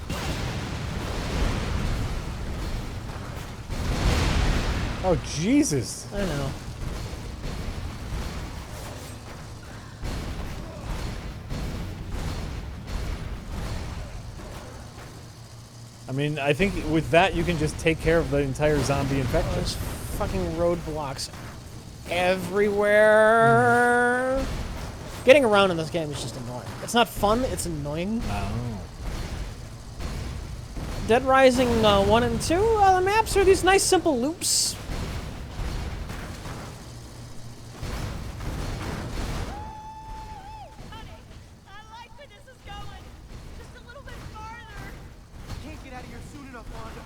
Oh Jesus! I know. I mean, I think with that you can just take care of the entire zombie infection. There's fucking roadblocks everywhere. Getting around in this game is just annoying. It's not fun, it's annoying. Oh. Dead Rising 1 and 2, the maps are these nice simple loops. Honey, I like where this is going. Just a little bit farther. Can't get out of here soon enough, Wanda.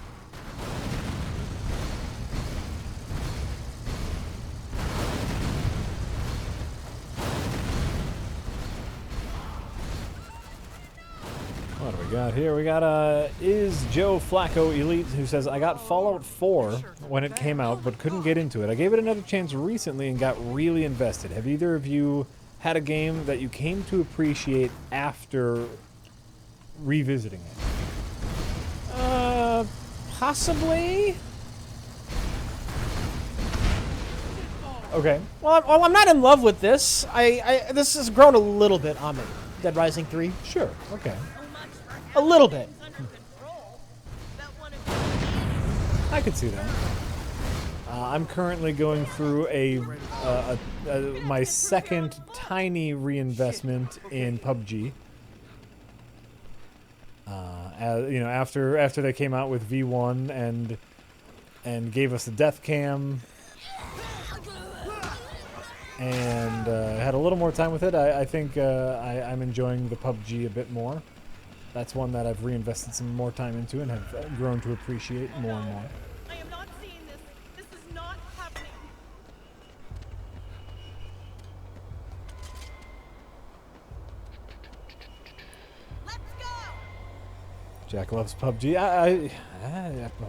What do we got here? We got is Joe Flacco Elite who says I got Fallout 4 when it came out but couldn't get into it. I gave it another chance recently and got really invested. Have either of you had a game that you came to appreciate after revisiting it? Possibly. Okay. Well, I'm not in love with this. This has grown a little bit on me. Dead Rising 3. Sure. Okay. A little bit. I could see that. I'm currently going through my second tiny reinvestment in PUBG. After they came out with V1 and gave us a death cam and had a little more time with it, I think I'm enjoying the PUBG a bit more. That's one that I've reinvested some more time into and have grown to appreciate more and more. I am not seeing this. This is not happening. Let's go. Jack loves PUBG. I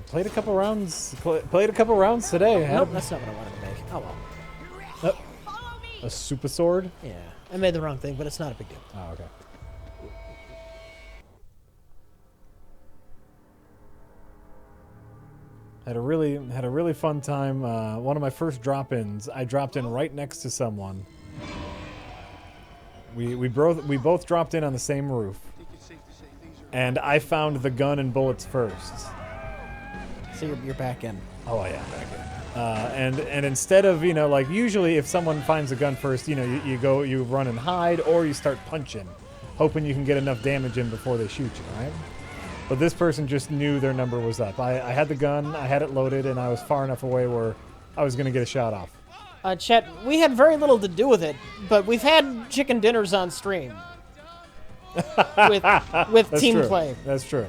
played a couple rounds. Played a couple rounds today. Nope, that's not what I wanted to make. Oh well. A super sword. Yeah, I made the wrong thing, but it's not a big deal. Oh, okay. Had a really fun time. One of my first drop-ins, I dropped in right next to someone. We both dropped in on the same roof, and I found the gun and bullets first. So you're back in. Oh yeah, back in. And instead of, you know, like usually if someone finds a gun first, you know, you run and hide, or you start punching, hoping you can get enough damage in before they shoot you, right? But this person just knew their number was up. I had the gun, I had it loaded, and I was far enough away where I was going to get a shot off. Chet, we had very little to do with it, but we've had chicken dinners on stream. with team true. play. That's true.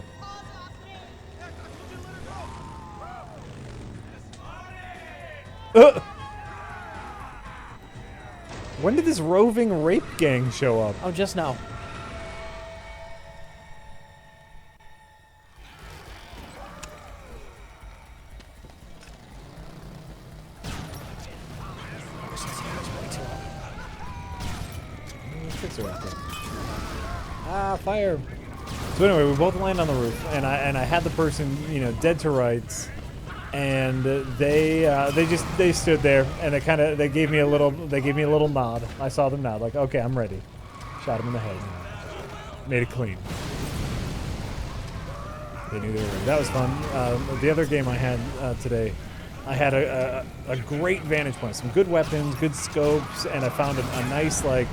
When did this roving rape gang show up? Oh, just now. Ah, fire. So anyway, we both land on the roof, and I had the person, you know, dead to rights, and they stood there, and they gave me a little nod. I saw them nod, like, okay, I'm ready. Shot him in the head. Made it clean. They knew they were ready. That was fun. The other game I had today, I had a great vantage point, some good weapons, good scopes, and I found a nice like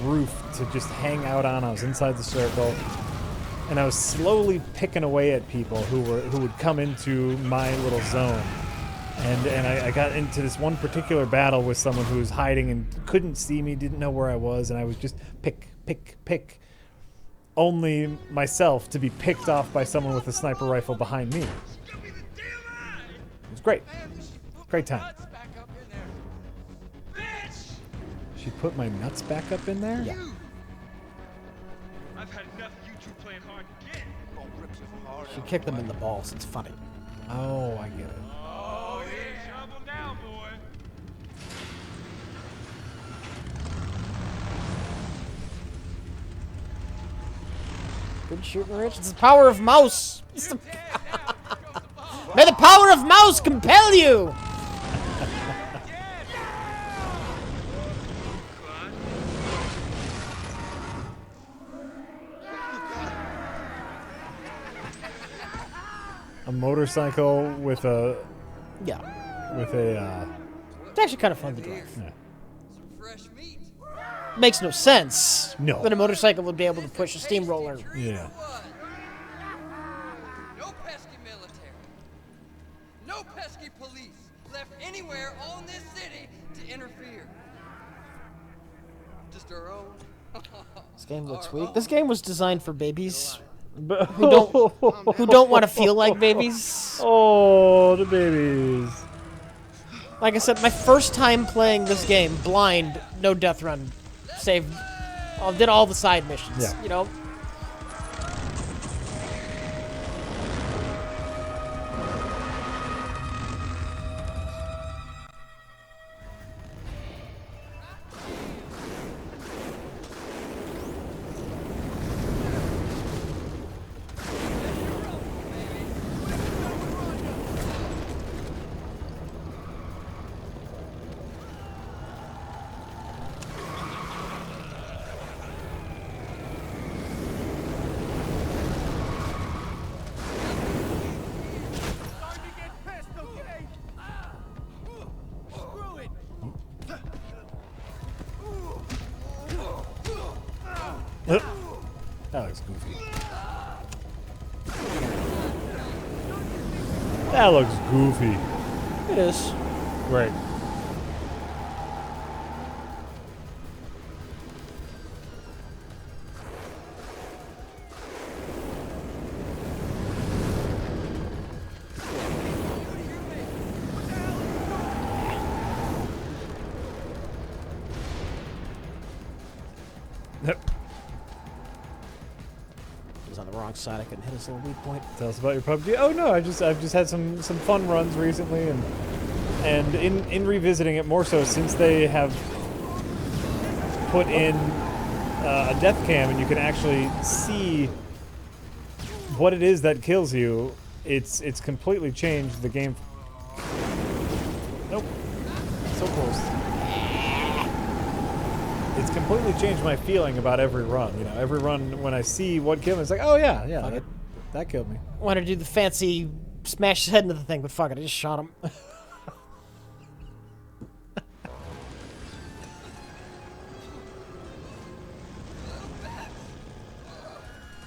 roof to just hang out on. I was inside the circle, and I was slowly picking away at people who would come into my little zone. And I got into this one particular battle with someone who was hiding and couldn't see me, didn't know where I was, and I was just pick. Only myself to be picked off by someone with a sniper rifle behind me. It was great. Great time. She put my nuts back up in there? Yeah. I've had enough of you two playing hard to get. She kicked them in the balls. It's funny. Oh, I get it. Oh, yeah. Shovel down, boy. Good shooting, Rich. It's the power of mouse. May the power of mouse compel you. A motorcycle with a Yeah. It's actually kind of fun to drive. Yeah. Makes no sense. No. That a motorcycle would be able to push a steamroller. Yeah. No pesky military. No pesky police left anywhere on this city to interfere. Just our own. This game looks weak. This game was designed for babies who who don't want to feel like babies. Oh, the babies. Like I said, my first time playing this game, blind, no death run, saved, did all the side missions. Yeah. You know. That looks goofy. That looks goofy. It is. Great. was on the wrong side. I couldn't hit his little weak point. Tell us about your PUBG. Oh no, I've just had some fun runs recently, and in revisiting it more so since they have put in a death cam and you can actually see what it is that kills you. It's completely changed the game. Nope, so close. It's completely changed my feeling about every run. You know, every run when I see what killed me, it's like, oh yeah, that killed me. Wanted to do the fancy smash his head into the thing, but fuck it, I just shot him.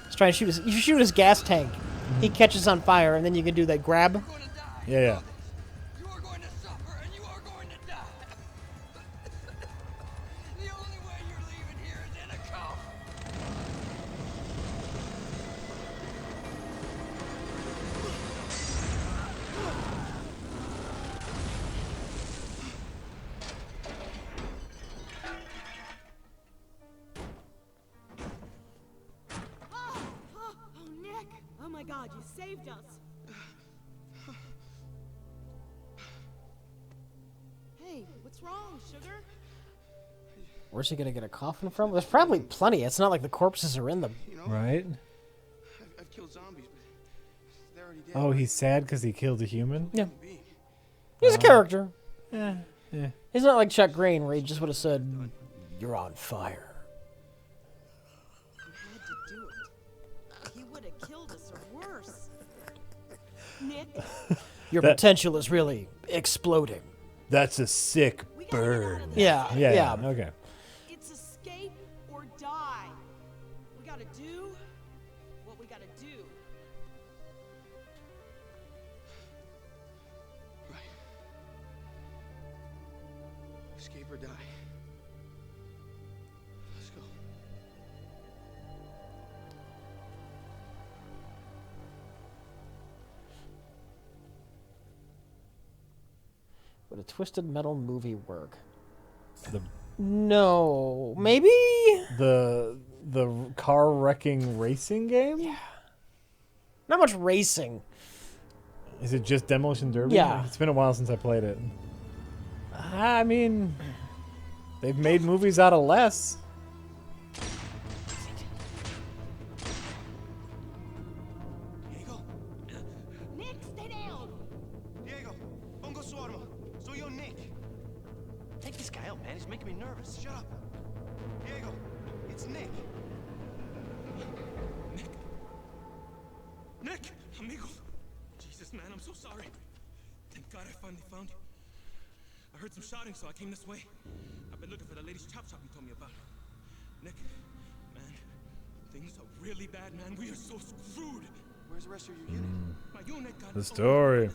He's trying to shoot you shoot his gas tank. He catches on fire, and then you can do that grab. Yeah. You are going to suffer, and you are going to die. The only way you're leaving here is in a coffin. Oh, Nick! Oh my God, you saved us. Hey, what's wrong, sugar? Where's he gonna get a coffin from? There's probably plenty. It's not like the corpses are in them. You know, Right? I've killed zombies, but they're already dead. Oh, he's sad because he killed a human? Yeah. He's a character. Yeah. He's not like Chuck Green, where he just would have said, "You're on fire." You had to do it. He would have killed us or worse. Nick, Your potential is really exploding. That's a sick we gotta get out bird. of this. Yeah. Okay. It's escape or die. We gotta do what we gotta do. Right. Escape or die. Let's go. Would a Twisted Metal movie work? The No. Maybe? the car wrecking racing game? Yeah. Not much racing. Is it just Demolition Derby? Yeah. It's been a while since I played it. I mean, they've made movies out of less. Diego. Nick, stay down. Diego. Pongo su arma. Soy yo, Nick. Take this guy out, man. He's making me nervous. Shut up. Diego. It's Nick. Nick! Amigo! Jesus, man, I'm so sorry. Thank God I finally found you. I heard some shouting, so I came this way. I've been looking for the lady's chop shop you told me about. Nick, man, things are really bad, man. We are so screwed. Where's the rest of your unit? My unit got The story.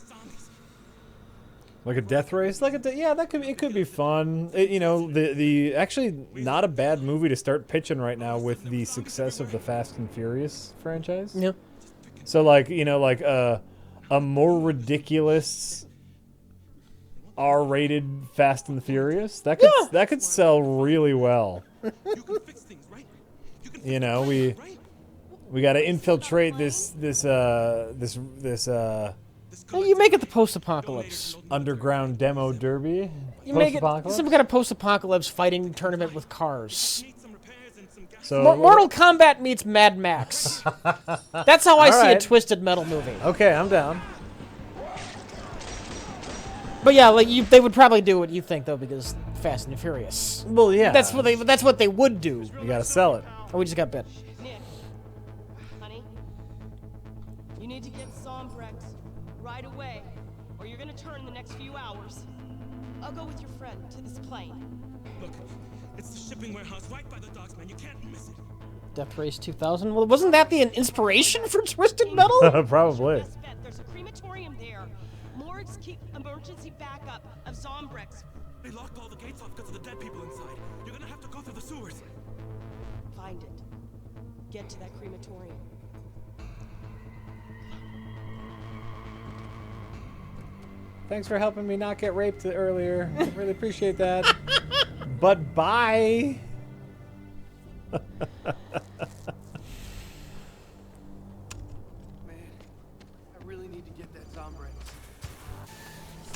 Like a death race, like it could be fun. You know, the actually not a bad movie to start pitching right now with the success of the Fast and Furious franchise. Yeah. So like a more ridiculous R-rated Fast and the Furious that could sell really well. You know, we got to infiltrate this You make it the post-apocalypse. underground demo derby. You make it some kind of post-apocalypse fighting tournament with cars. So Mortal Kombat meets Mad Max. That's how I see a Alright. Twisted Metal movie. Okay, I'm down. But yeah, like they would probably do what you think though, because Fast and Furious. Well, yeah. That's what they would do. You gotta sell it. Oh, we just got bit. Nick, honey, you need to get Zombrex right away, or you're gonna turn in the next few hours. I'll go with your friend to this plane. Look, it's the shipping warehouse right by the docks, man. You can't miss it. Death Race 2000. Well, wasn't that the inspiration for Twisted Metal? Probably. There's a crematorium there. Morgues keep emergency backup of Zombrex. They locked all the gates off because of the dead people inside. You're gonna have to go through the sewers. Find it. Get to that crematorium. Thanks for helping me not get raped earlier. Really appreciate that. But bye. to get that zombie.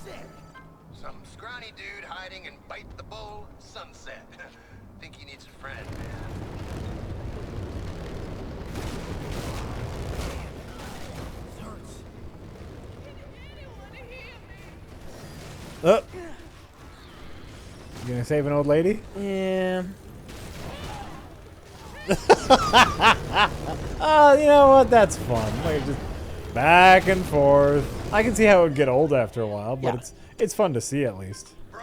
Sick. Some scrawny dude hiding and bite the bull. Sunset. Think he needs a friend, man. This hurts. Oh. You gonna save an old lady? Yeah. Oh, you know what? That's fun. Like just back and forth. I can see how it would get old after a while, but Yeah. it's fun to see at least. Bro,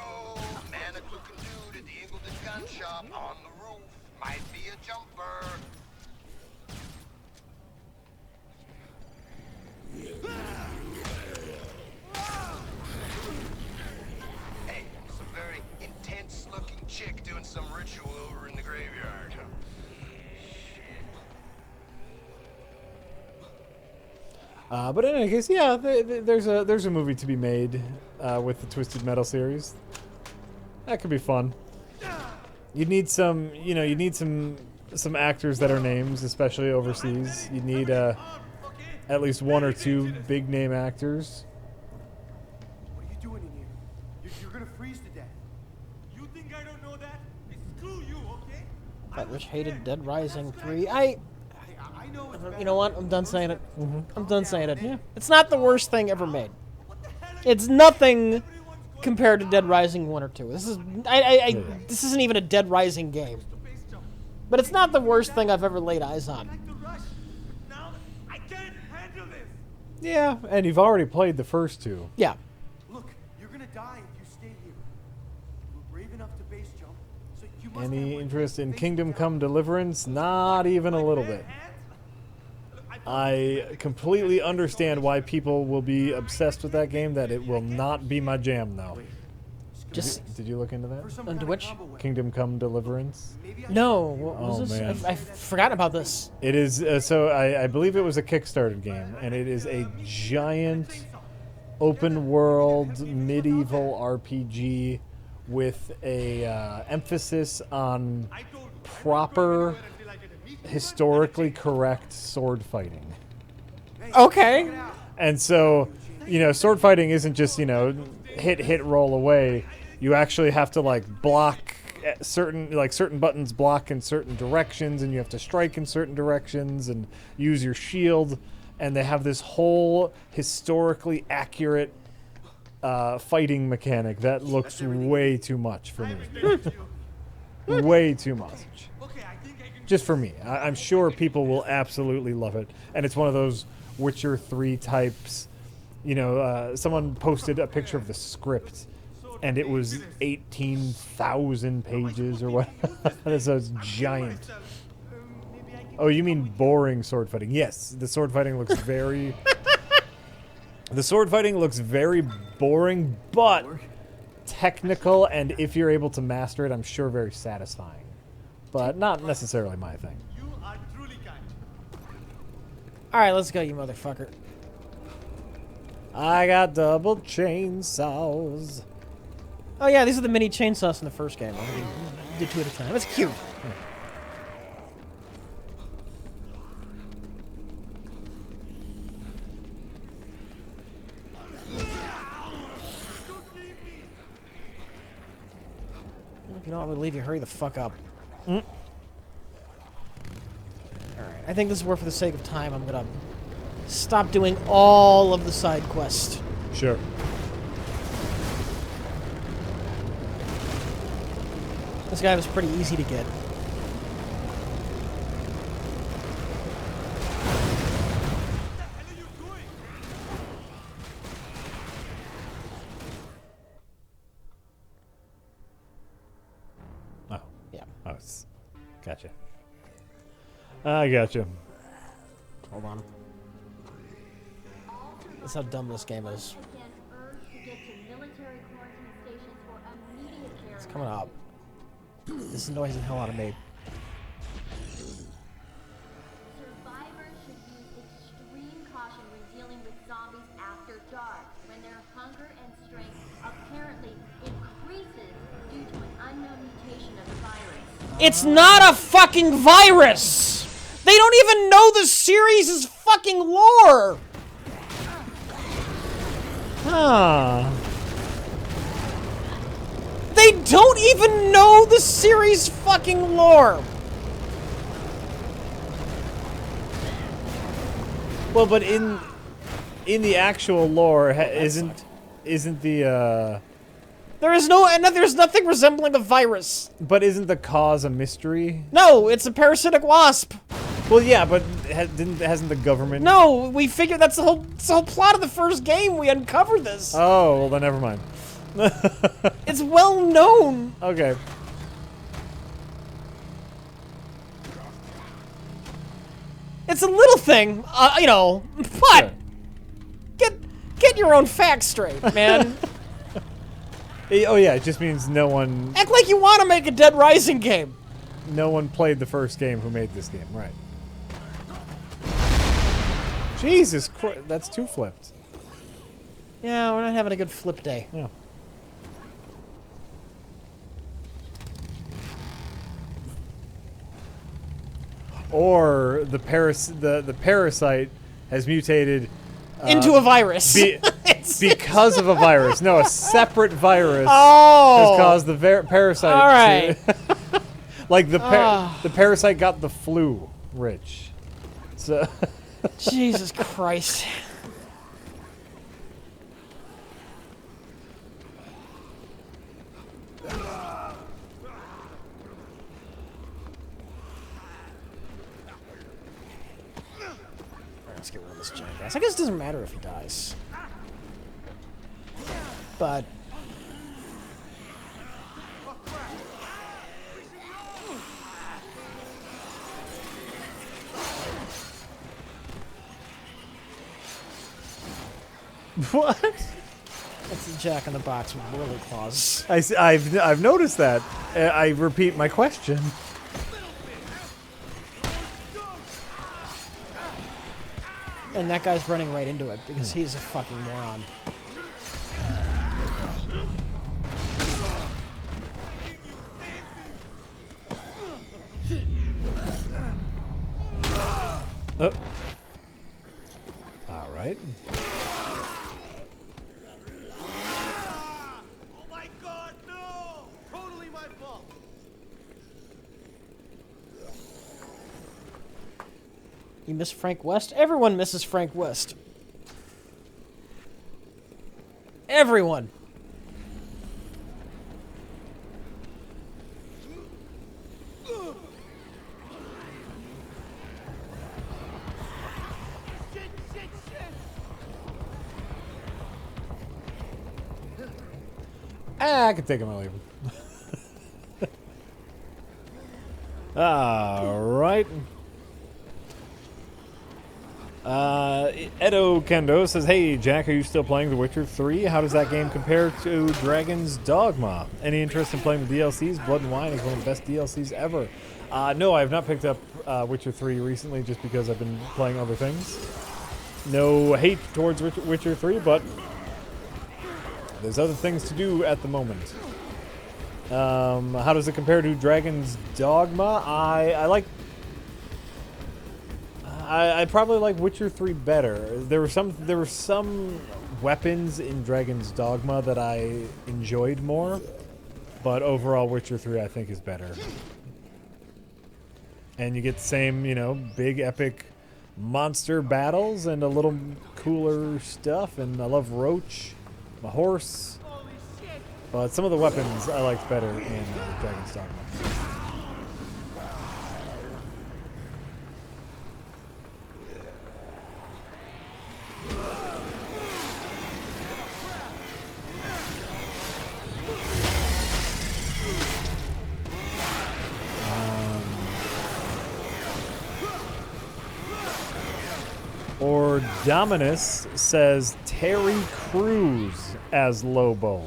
manic looking dude at the Ingleton gun shop on the roof. Might be a jumper. Hey, some very intense looking chick doing some ritual over in the graveyard. But in any case, yeah, there's a movie to be made with the Twisted Metal series. That could be fun. You need some, you need some actors that are names, especially overseas. You need at least one or two big name actors. What are you doing in here? You're gonna freeze to death. You think I don't know that? Screw you, okay? That Rich hated Dead Rising 3. You know what? I'm done saying it. I'm done saying it. Yeah. It's not the worst thing ever made. It's nothing compared to Dead Rising 1 or 2. This is this isn't even a Dead Rising game. But it's not the worst thing I've ever laid eyes on. Now I can't handle this. Yeah, and you've already played the first two. Yeah. Look, you're gonna die if you stay here. You were brave enough to base jump, so you must Any interest in Kingdom Come Deliverance? Not even a little bit. I completely understand why people will be obsessed with that game. That it will not be my jam, though. Did you look into that? Into which? Kingdom Come Deliverance. No. What was Oh, this? man. I've forgotten about this. It is so I believe it was a Kickstarter game, and it is a giant open world medieval RPG with a emphasis on proper, historically correct sword fighting. Okay. And so, sword fighting isn't just, hit, roll away. You actually have to block certain buttons block in certain directions, and you have to strike in certain directions and use your shield. And they have this whole historically accurate fighting mechanic that looks way too much for me. Way too much. Just for me. I'm sure people will absolutely love it. And it's one of those Witcher 3 types. Someone posted a picture of the script, and it was 18,000 pages or what. So it's giant. Oh, you mean boring sword fighting? Yes, the sword fighting looks very... The sword fighting looks very boring, but technical, and if you're able to master it, I'm sure very satisfying. But not necessarily my thing. Alright, let's go, you motherfucker. I got double chainsaws. Oh yeah, these are the mini chainsaws in the first game. We did 2 at a time. It's cute. If you don't want to leave you, hurry the fuck up. Alright, I think this is where, for the sake of time, I'm gonna stop doing all of the side quests. Sure. This guy was pretty easy to get. Oh. Yeah. Oh, gotcha. I gotcha. Hold on. That's how dumb this game is. It's coming up. This annoys the hell out of me. Survivors should use extreme caution when dealing with zombies after dark, when their hunger and strength apparently increases due to an unknown mutation of the virus. It's not a fucking virus! They don't even know the series' fucking lore! Huh. They don't even know the series fucking lore. Well, but in the actual lore, isn't the there's nothing resembling a virus. But isn't the cause a mystery? No, it's a parasitic wasp. Well, yeah, but hasn't the government? No, we figured that's the whole plot of the first game. We uncovered this. Oh, well then never mind. It's well known. Okay. It's a little thing, you know, but get your own facts straight, man. Oh yeah, it just means no one. Act like you want to make a Dead Rising game. No one played the first game who made this game, right? Jesus Christ, that's two flipped. Yeah, we're not having a good flip day. Yeah. Or the parasite has mutated into a virus because of a virus. No, a separate virus has caused the parasite. All right. Like the parasite got the flu, Rich. So. Jesus Christ. Let's get rid of this jackass. I guess it doesn't matter if he dies. But... What? That's the Jack in the Box with Whirly Claws. I've noticed that. I repeat my question. And that guy's running right into it because he's a fucking moron. Oh. All right. Oh my God, no! Totally my fault. You miss Frank West? Everyone misses Frank West. Everyone. I can take him or leave him. All right. Edo Kendo says, "Hey Jack, are you still playing The Witcher 3? How does that game compare to Dragon's Dogma? Any interest in playing the DLCs? Blood and Wine is one of the best DLCs ever." No, I have not picked up Witcher 3 recently just because I've been playing other things. No hate towards Witcher 3, but there's other things to do at the moment. How does it compare to Dragon's Dogma? I probably like Witcher 3 better. There were some weapons in Dragon's Dogma that I enjoyed more, but overall Witcher 3 I think is better. And you get the same, you know, big epic monster battles and a little cooler stuff, and I love Roach, my horse. But some of the weapons I liked better in Dragon's Dogma. Or Dominus says Terry Crews as Lobo.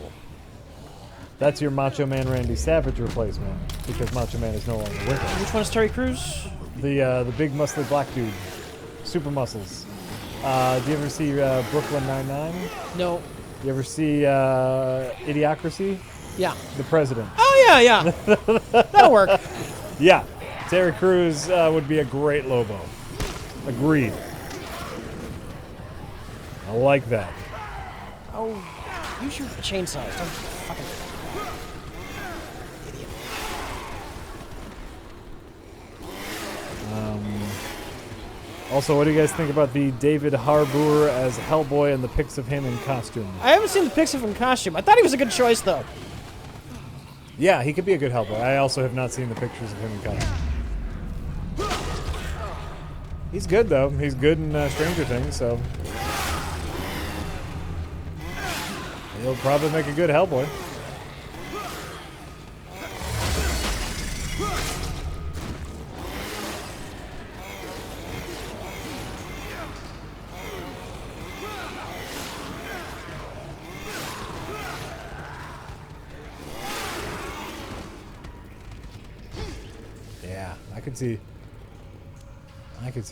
That's your Macho Man Randy Savage replacement, because Macho Man is no longer with us. Which one is Terry Crews? The big muscly black dude, super muscles. Do you ever see Brooklyn Nine-Nine? No. You ever see Idiocracy? Yeah. The President. Oh yeah, yeah. That'll work. Yeah, Terry Crews would be a great Lobo. Agreed. I like that. Oh, use your chainsaws. Don't fucking... Idiot. Also, what do you guys think about the David Harbour as Hellboy and the pics of him in costume? I haven't seen the pics of him in costume. I thought he was a good choice, though. Yeah, he could be a good Hellboy. I also have not seen the pictures of him in costume. He's good, though. He's good in Stranger Things, so... he'll probably make a good Hellboy. Yeah, I could see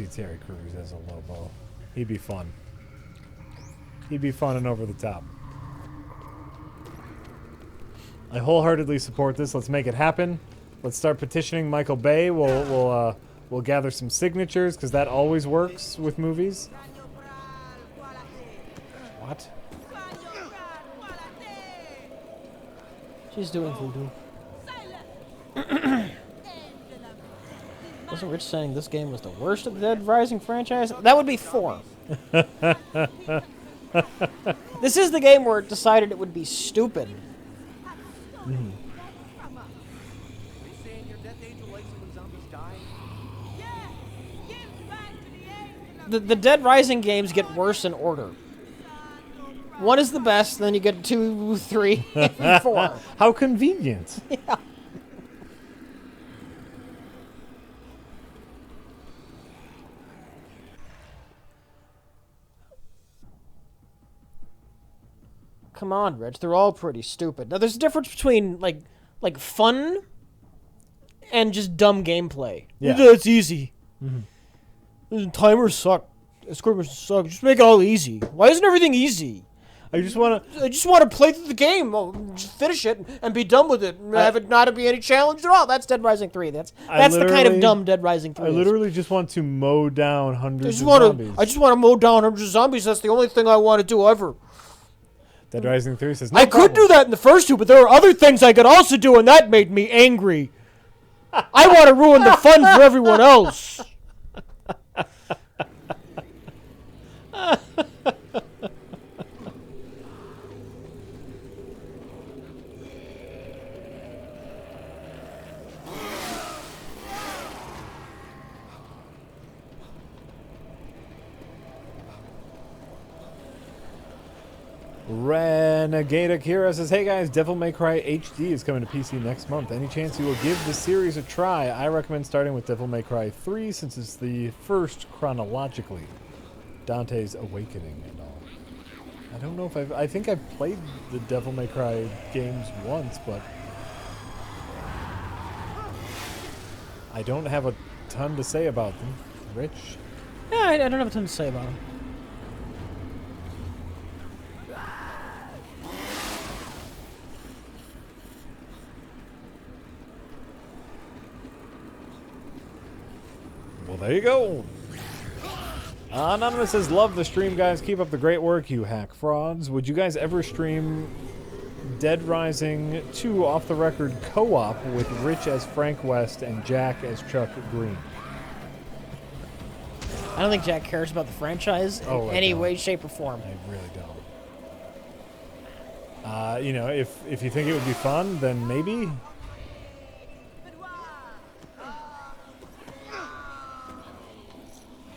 Terry Crews as a Lobo. He'd be fun. He'd be fun and over the top. I wholeheartedly support this. Let's make it happen. Let's start petitioning Michael Bay. We'll gather some signatures because that always works with movies. What? She's doing voodoo. Wasn't Rich saying this game was the worst of the Dead Rising franchise? That would be 4. This is the game where it decided it would be stupid. Mm-hmm. The Dead Rising games get worse in order. 1 is the best, then you get 2, 3, and 4. How convenient. Yeah. Come on, Rich. They're all pretty stupid. Now, there's a difference between like fun and just dumb gameplay. Yeah. It's easy. Mm-hmm. Timers suck. Scrimmers suck. Just make it all easy. Why isn't everything easy? I just want to play through the game, just finish it, and be done with it, and have it not be any challenge at all. That's Dead Rising 3. That's the kind of dumb Dead Rising 3 I is. literally just want to mow down hundreds of zombies. I just want to mow down hundreds of zombies. That's the only thing I want to do ever. Dead Rising 3 says, no I could do that in the first 2, but there are other things I could also do, and that made me angry. I want to ruin the fun for everyone else. Renegade Akira says, hey guys, Devil May Cry HD is coming to PC next month. Any chance you will give the series a try? I recommend starting with Devil May Cry 3 since it's the first chronologically. Dante's Awakening and all. I don't know if I think I've played the Devil May Cry games once, but I don't have a ton to say about them. Rich? Yeah, I don't have a ton to say about them. Well, there you go. Anonymous says, love the stream, guys. Keep up the great work, you hack frauds. Would you guys ever stream Dead Rising 2 off-the-record co-op with Rich as Frank West and Jack as Chuck Green? I don't think Jack cares about the franchise in any way, shape, or form. I really don't. You know, if you think it would be fun, then maybe.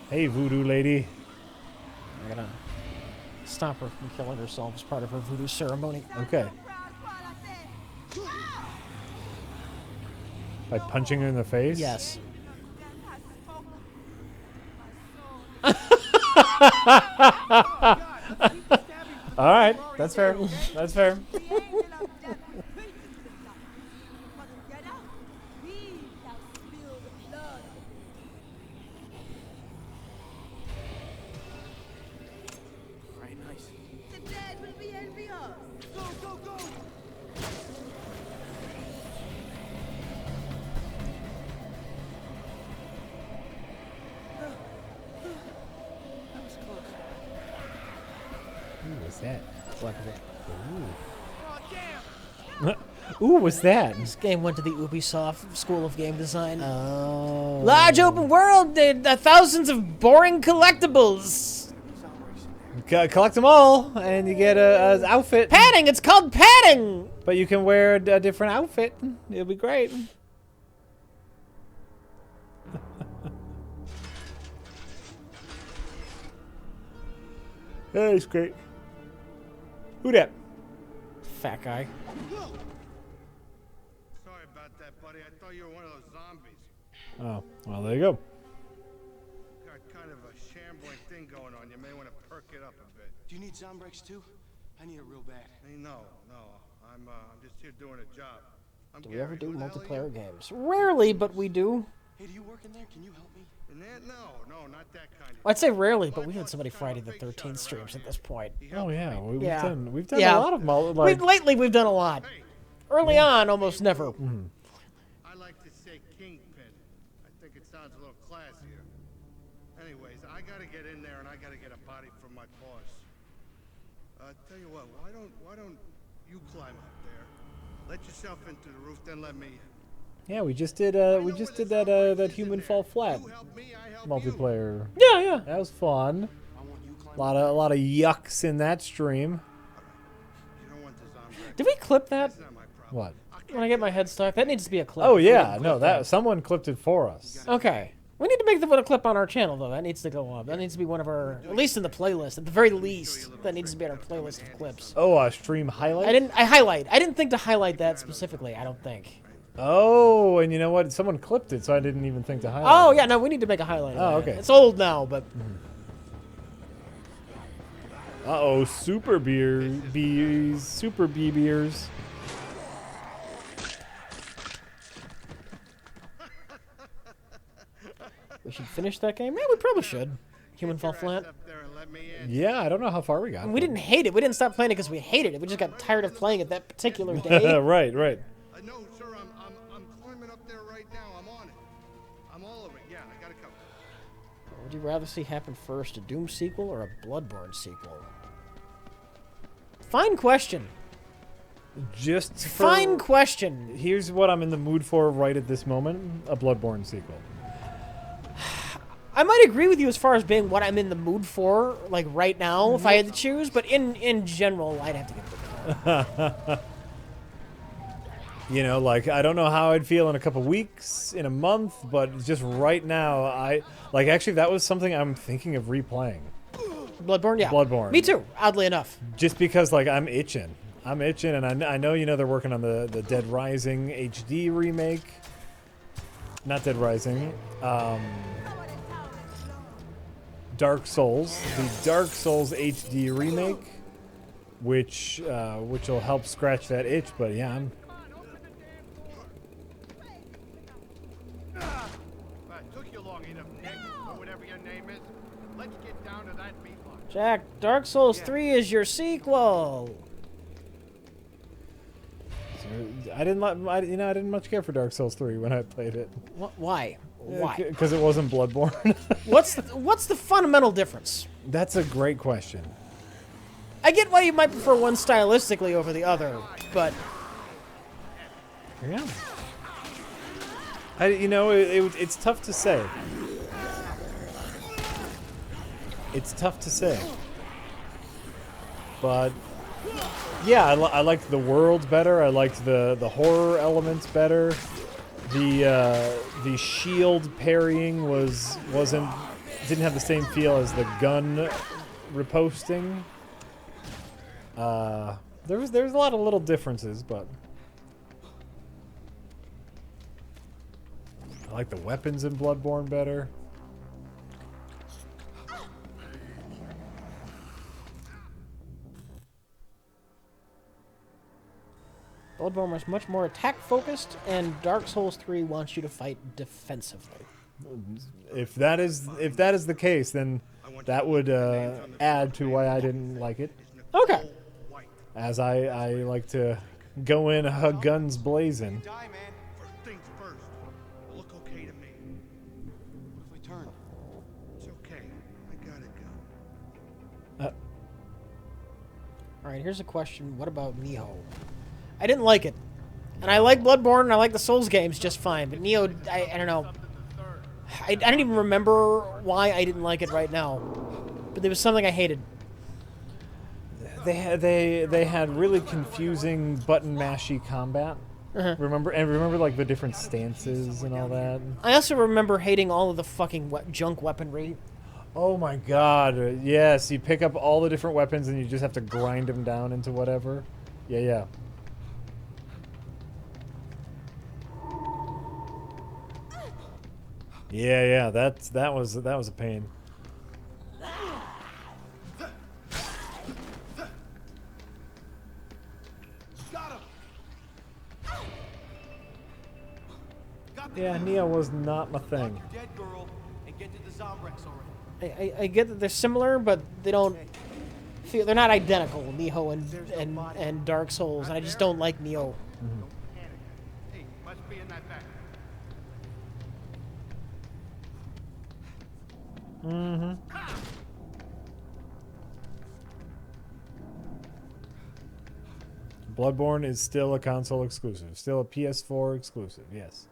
Hey, voodoo lady. I'm gonna stop her from killing herself as part of her voodoo ceremony. Okay. By punching her in the face? Yes. All right, that's fair. That's fair. Very nice. The dead will be envious. Go, go, go! Who was that? Ooh, what's that? This game went to the Ubisoft School of Game Design. Oh. Large open world, thousands of boring collectibles. Collect them all, and you get a outfit. Padding! It's called padding! But you can wear a different outfit. It'll be great. That is great. Who that? Fat guy. Sorry about that, buddy. I thought you were one of those zombies. Oh, well, there you go. Got kind of a shambling thing going on. You may want to perk it up a bit. Do you need Zombrex too? I need it real bad. Hey, no. I'm just here doing a job. Do we ever do multiplayer games? Rarely, but we do. Hey, do you work in there? Can you help me? In there? No, not that kind of. I'd say rarely, but we've had so many Friday the 13th streams at this point. Oh yeah, we've Yeah. done Yeah. a lot of like. Lately, we've done a lot. Early on, almost never. I like to say kingpin. I think it sounds a little classier. Anyways, I gotta get in there and I gotta get a body from my boss. Tell you what, why don't you climb up there? Let yourself into the roof, then let me in. Yeah, we just did that human fall flat multiplayer. Yeah. That was fun. A lot of yucks in that stream. Did we clip that? What? When I get my head stuck, that needs to be a clip. Oh yeah, no, that someone clipped it for us. Okay. We need to make a clip on our channel, though. That needs to go up. That needs to be one of our, at least in the playlist. At the very least, that needs to be on our playlist of clips. Oh, stream highlight? I didn't think to highlight that specifically, I don't think. Oh, and you know what? Someone clipped it, so I didn't even think to highlight. Oh, yeah, no, we need to make a highlight. Oh, of that. okay. It's old now, but... Uh-oh, super beers. Super beers. We should finish that game? Yeah, we probably should. Human Fall Flat. Yeah, I don't know how far we got. We didn't hate it. We didn't stop playing it because we hated it. We just got tired of playing it that particular day. Right. No, sir, I'm climbing up there right now. I'm on it. I'm all over it. Yeah, I gotta come. Would you rather see happen first, a Doom sequel or a Bloodborne sequel? Fine question. Fine question. Here's what I'm in the mood for right at this moment: a Bloodborne sequel. I might agree with you as far as being what I'm in the mood for, like right now, if I had to choose. But in general, I'd have to get Bloodborne. You know, like, I don't know how I'd feel in a couple weeks, in a month, but just right now, actually, that was something I'm thinking of replaying. Bloodborne, yeah. Bloodborne. Me too, oddly enough. Just because, like, I'm itching, and I know, you know, they're working on the Dead Rising HD remake. Not Dead Rising. Dark Souls. The Dark Souls HD remake, which will help scratch that itch, but yeah, Took you long enough, Nick, or whatever your name is. Let's get down to that beat line. Jack, Dark Souls 3 is your sequel. I didn't much care for Dark Souls 3 when I played it. Why? Why? Because it wasn't Bloodborne. What's the fundamental difference? That's a great question. I get why you might prefer one stylistically over the other, but yeah, it's tough to say. It's tough to say, but yeah, I liked the world better. I liked the horror elements better. The shield parrying didn't have the same feel as the gun riposting. There's a lot of little differences, but I like the weapons in Bloodborne better. Bloodborne was much more attack-focused, and Dark Souls 3 wants you to fight defensively. If that is the case, then that would add to why I didn't like it. Okay. As I like to go in guns blazing. Die, man. First things first. Look okay to me. What if we turn? It's okay. I gotta go. All right, here's a question. What about Neo? I didn't like it. And I like Bloodborne and I like the Souls games just fine. But Neo, I don't know. I don't even remember why I didn't like it right now. But there was something I hated. They had really confusing button mashy combat. Remember like the different stances and all that. I also remember hating all of the fucking junk weaponry. Oh my god, yes, you pick up all the different weapons and you just have to grind them down into whatever. Yeah. Yeah, that was a pain. Yeah, Neo was not my thing. Dead girl and get to the Zombrex already. I get that they're similar, but they don't feel they're not identical. Neo and Dark Souls, and I just don't like Neo. Hey, must be in that back. Bloodborne is still a console exclusive, still a PS4 exclusive. Yes.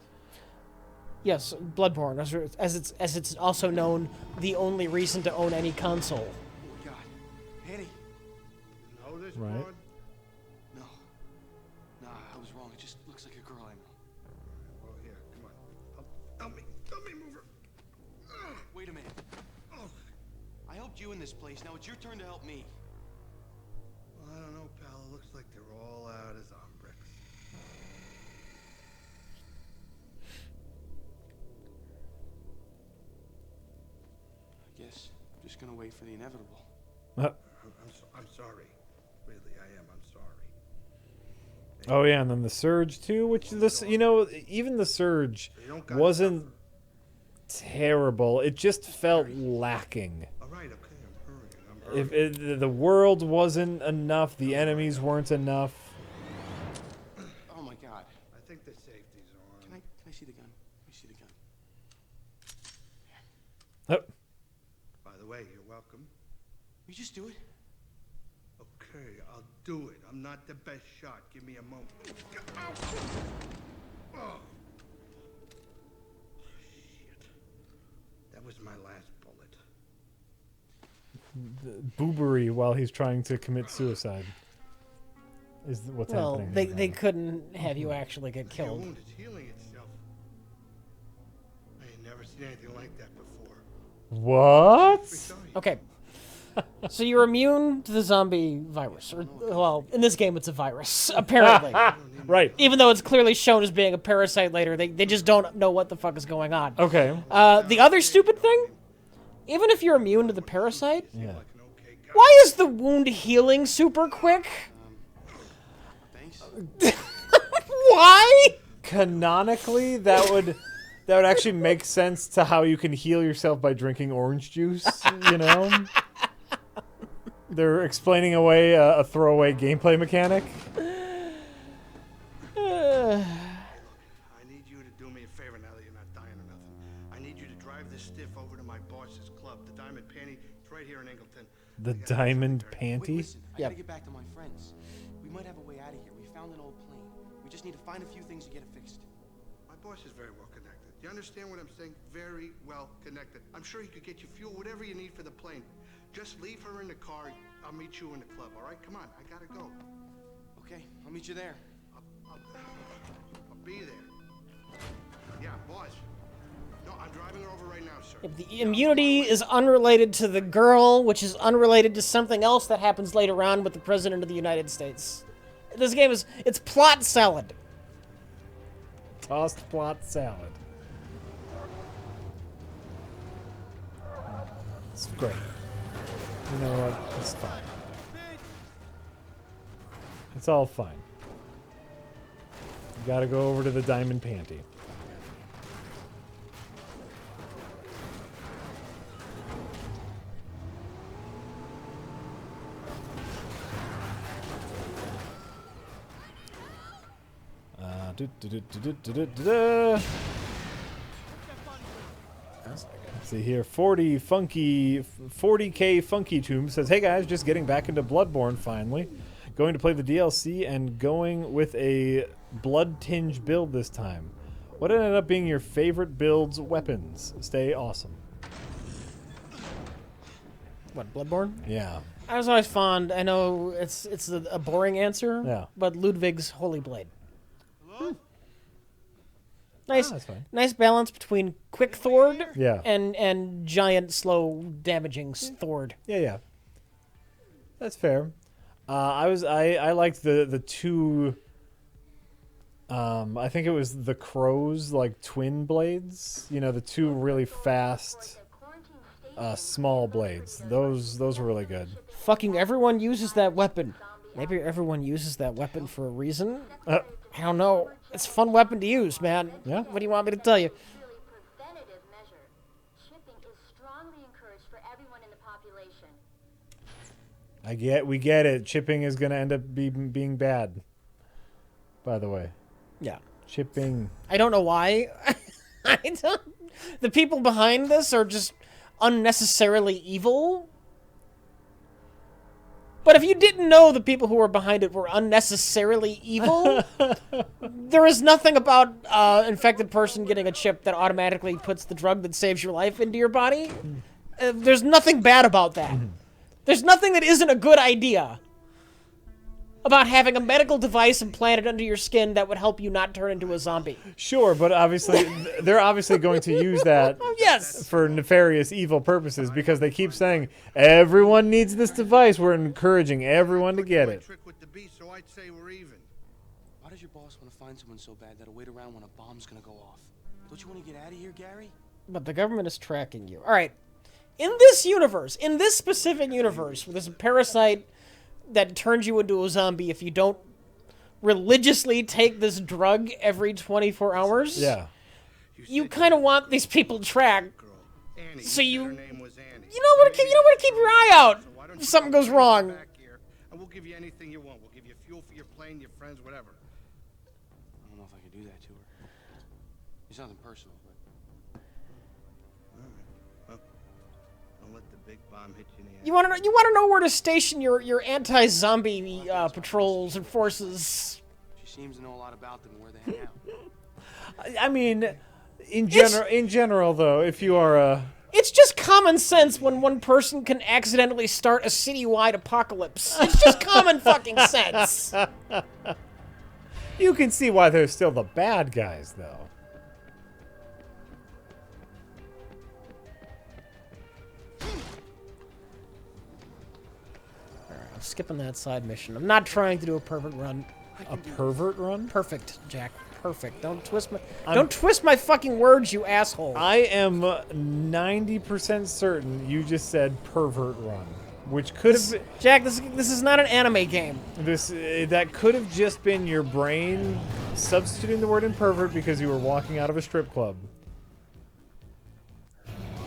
Yes, Bloodborne, as it's also known, the only reason to own any console. Oh God, Penny. You know this, Right. Bud? No, I was wrong. It just looks like a girl I know. Well, here, come on. Help me move her. Ugh. Wait a minute. Oh. I helped you in this place. Now it's your turn to help me. Well, I don't know, pal. It looks like they're all out as Zombrex. I guess I'm just gonna wait for the inevitable. I'm sorry. Really, I am. I'm sorry. Oh yeah, and then the Surge too, which even the Surge wasn't terrible. It just felt lacking. All right, okay, I'm hurrying. If the world wasn't enough, the enemies weren't enough. Oh my God. I think the safety's on. Can I see the gun? Let me see the gun. Oh. By the way, you're welcome. You just do it. Okay, I'll do it. I'm not the best shot. Give me a moment. Oh. Shit. That was my last bullet. Boobery while he's trying to commit suicide is what's happening. Well, they couldn't have you actually get Your killed. wound is healing itself. I ain't never seen anything like that before. What? Okay. So you're immune to the zombie virus, or well, in this game it's a virus, apparently. Right. Even though it's clearly shown as being a parasite later, they just don't know what the fuck is going on. Okay. The other stupid thing, even if you're immune to the parasite, Yeah. why is the wound healing super quick? Thanks. Why? Canonically, that would actually make sense to how you can heal yourself by drinking orange juice, you know? They're explaining away a throwaway gameplay mechanic. I need you to do me a favor now that you're not dying or nothing. I need you to drive this stiff over to my boss's club, the Diamond Panty. It's right here in Ingleton. The Diamond Wait, Panty? listen. I Yep. gotta get back to my friends. We might have a way out of here. We found an old plane. We just need to find a few things to get it fixed. My boss is very well connected. You understand what I'm saying? Very well connected. I'm sure he could get you fuel, whatever you need for the plane. Just leave her in the car. I'll meet you in the club, all right? Come on, I gotta go. Okay, I'll meet you there. I'll be there. Yeah, boss. No, I'm driving her over right now, sir. If the immunity is unrelated to the girl, which is unrelated to something else that happens later on with the President of the United States. This game it's plot salad. Tossed plot salad. It's great. You know what? It's fine. It's all fine. You gotta go over to the Diamond Panty. see here. 40K Funky Tomb says, "Hey guys, just getting back into Bloodborne finally. Going to play the DLC and going with a blood tinge build this time. What ended up being your favorite build's weapons? Stay awesome." What, Bloodborne? Yeah. I was always fond. I know it's a boring answer. Yeah. But Ludwig's Holy Blade. Nice, that's fine. nice balance between quick Thord Yeah. and giant, slow, damaging Thord. Yeah. That's fair. I liked the two. I think it was the crows, like twin blades. You know, the two really fast, small blades. Those were really good. Fucking everyone uses that weapon. Maybe everyone uses that weapon for a reason. I don't know. It's a fun weapon to use, man. Yeah. What do you want me to tell you? Preventative measure. Shipping is strongly encouraged for everyone in the population. We get it. Chipping is going to end up being bad. By the way. Yeah. Chipping. I don't know why. The people behind this are just unnecessarily evil. But if you didn't know the people who were behind it were unnecessarily evil, there is nothing about infected person getting a chip that automatically puts the drug that saves your life into your body. There's nothing bad about that. There's nothing that isn't a good idea about having a medical device implanted under your skin that would help you not turn into a zombie. Sure, but obviously they're obviously going to use that yes. for nefarious, evil purposes because they keep saying everyone needs this device. We're encouraging everyone to get it. Trick with the beast, so I'd say we're even. Why does your boss want to find someone so bad that'll wait around when a bomb's gonna go off? Don't you want to get out of here, Gary? But the government is tracking you. All right. In this universe, in this specific universe, where there's a parasite that turns you into a zombie if you don't religiously take this drug every 24 hours. Yeah. You kind of want these people tracked, so you want to keep your eye out if something goes wrong. And we'll give you anything you want. We'll give you fuel for your plane, your friends, whatever. I don't know if I could do that to her. It's nothing personal, but Well, don't let the big bomb hit you in the ass. You want to know where to station your anti-zombie patrols and forces. she seems to know a lot about them and where they hang out. I mean, in general, though, if you are It's just common sense when one person can accidentally start a citywide apocalypse. It's just common fucking sense. you can see why they're still the bad guys, though. I'm skipping that side mission. I'm not trying to do a perfect run. A pervert run? Perfect, Jack. Perfect. Don't twist my fucking words, you asshole. I am 90% certain you just said pervert run, which could have been, Jack, this is not an anime game. that could have just been your brain substituting the word in pervert because you were walking out of a strip club.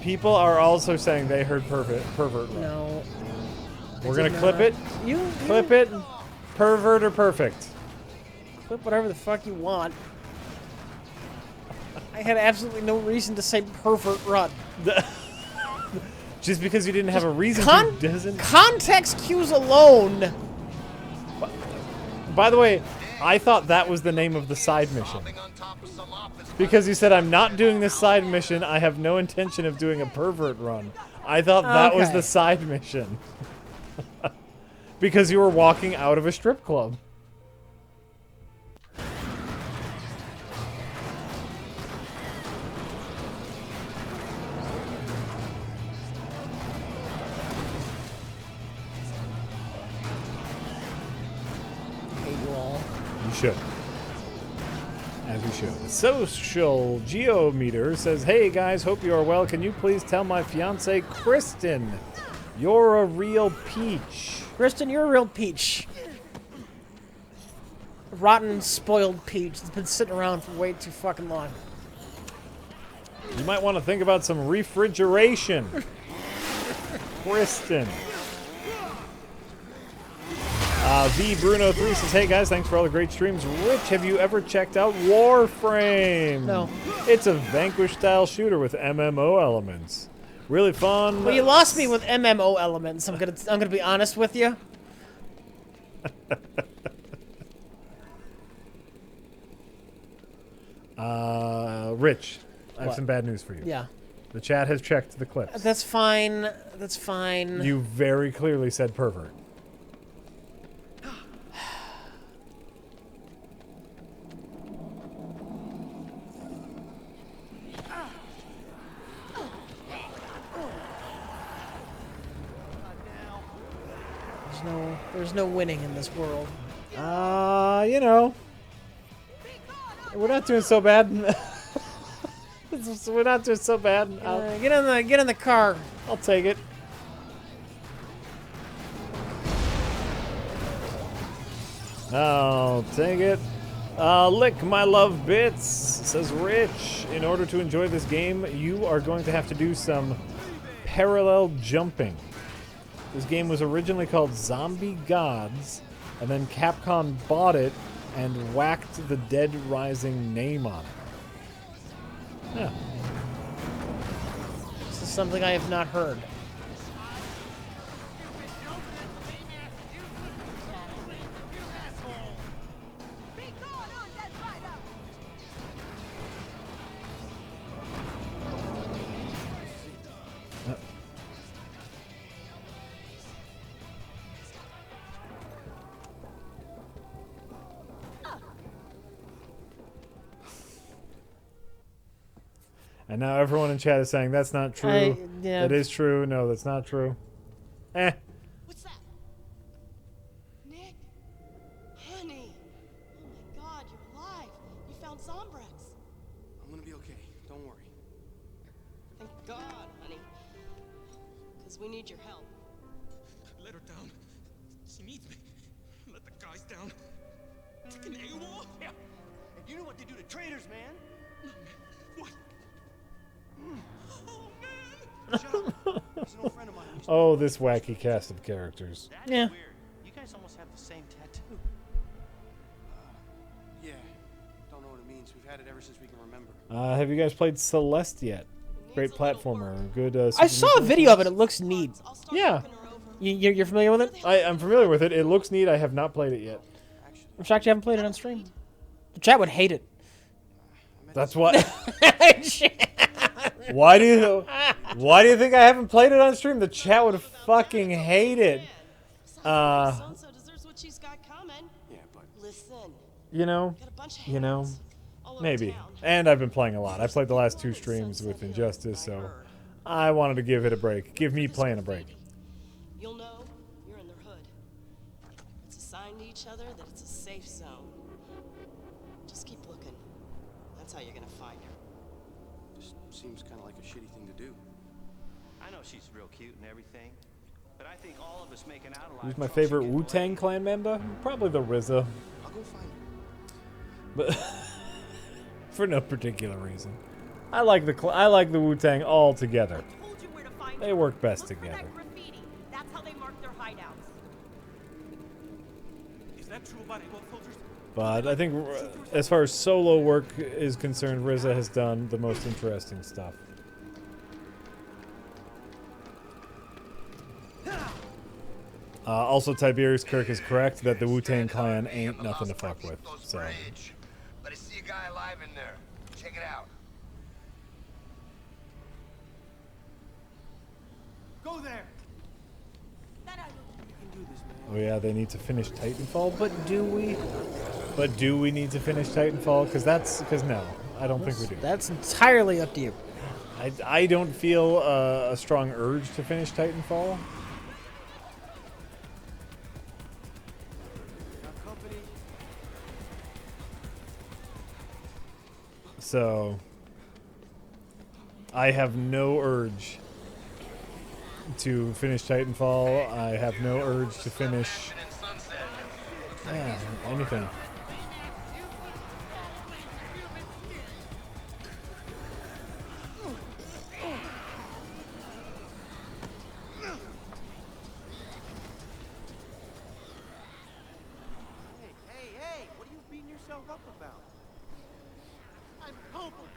People are also saying they heard pervert run. No. We're gonna clip it. Clip it. Pervert or perfect. Clip whatever the fuck you want. I had absolutely no reason to say pervert run. Just because you didn't have a reason to doesn't. Context cues alone. By the way, I thought that was the name of the side mission. Because you said, I'm not doing this side mission, I have no intention of doing a pervert run. I thought that was the side mission. Because you were walking out of a strip club. You should. As you should. Social Geometer says, "Hey guys, hope you are well. Can you please tell my fiance Kristen you're a real peach?" Kristen, you're a real peach. A rotten, spoiled peach that's been sitting around for way too fucking long. You might want to think about some refrigeration. Kristen. V Bruno 3 says, "Hey guys, thanks for all the great streams. Rich, have you ever checked out Warframe?" No. It's a Vanquish style shooter with MMO elements. Really fun. Well, you lost me with MMO elements. I'm gonna be honest with you. Rich, I have What? some bad news for you. Yeah. The chat has checked the clips. That's fine. That's fine. You very clearly said pervert. There's no winning in this world. You know, we're not doing so bad. We're not doing so bad. Get in the car. I'll take it. I'll take it. Lick my love bits, says Rich. In order to enjoy this game, you are going to have to do some parallel jumping. This game was originally called Zombie Gods, and then Capcom bought it and whacked the Dead Rising name on it. Yeah. This is something I have not heard. And now everyone in chat is saying that's not true. Yeah. That is true. No, that's not true. Eh. What's that? Nick? Honey. Oh my god, you're alive. You found Zombrex. I'm gonna be okay. Don't worry. Thank God, honey. Because we need your help. Let her down. She needs me. Let the guys down. Taking AWOL? Yeah. And you know what they do to traitors, man. What? Oh, man. Shut up. He's an old friend of mine. Oh, this wacky cast of characters. That's Yeah. weird. You guys almost have the same tattoo. Yeah. Don't know what it means. We've had it ever since we can remember. Have you guys played Celeste yet? Great platformer. Good. I saw a video of it. It looks neat. Yeah. You're familiar with it? I'm familiar with it. It looks neat. I have not played it yet. I'm shocked you haven't played it on stream. The chat would hate it. That's what. Why do you think I haven't played it on stream? The chat would fucking hate it. So-and-so deserves what she's got coming. Yeah, but Listen. You know, Got a bunch of you know, handouts all over maybe. town. And I've been playing a lot. I played the last 2 streams with Injustice, so I wanted to give it a break. Give me playing a break. You'll know you're in their hood. It's a sign to each other that it's a safe zone. Just keep looking. That's how you're gonna find her. this seems kind of like a shitty thing to do. I know she's real cute and everything, but I think all of us making out a lot. Who's my favorite Wu-Tang Clan member? Probably the RZA. I'll go find her. But for no particular reason. I like the Wu-Tang all together. Told you where to find They her. work best Look for together. that graffiti. That's how they mark their hideouts. Is that true about AWOL filters? But I think as far as solo work is concerned, RZA has done the most interesting stuff. Also, Tiberius Kirk is correct that the Wu-Tang Clan ain't nothing to fuck with. So, But I see a guy alive in there. Check it out. Go there. oh yeah, they need to finish Titanfall. But do we? But do we need to finish Titanfall? Because no, I don't think we do. That's entirely up to you. I don't feel a strong urge to finish Titanfall. So I have no urge to finish Titanfall. I have no urge to finish anything. Hey, what are you beating yourself up about? I'm hopeless.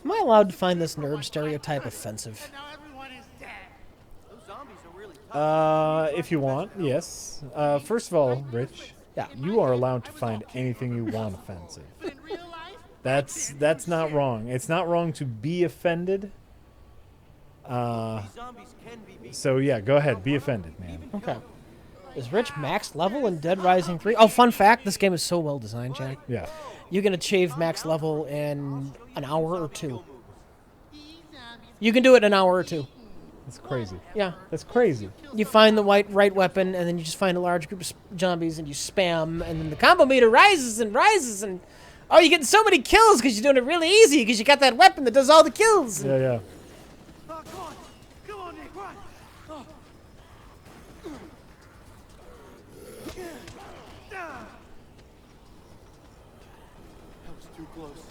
Am I allowed to find this nerd stereotype offensive? And now everyone is If you want, yes. First of all, Rich, you are allowed to find anything you want offensive. That's not wrong. It's not wrong to be offended. So yeah, go ahead, be offended, man. Okay. Is Rich max level in Dead Rising 3? Oh, fun fact, this game is so well designed, Jack. Yeah. You can achieve max level in an hour or 2. You can do it in an hour or 2. That's crazy. Yeah. That's crazy. You find the right weapon, and then you just find a large group of zombies, and you spam, and then the combo meter rises and rises, and oh, you're getting so many kills because you're doing it really easy because you got that weapon that does all the kills. Yeah, yeah. Come on, Nick, run! Oh. That was too close.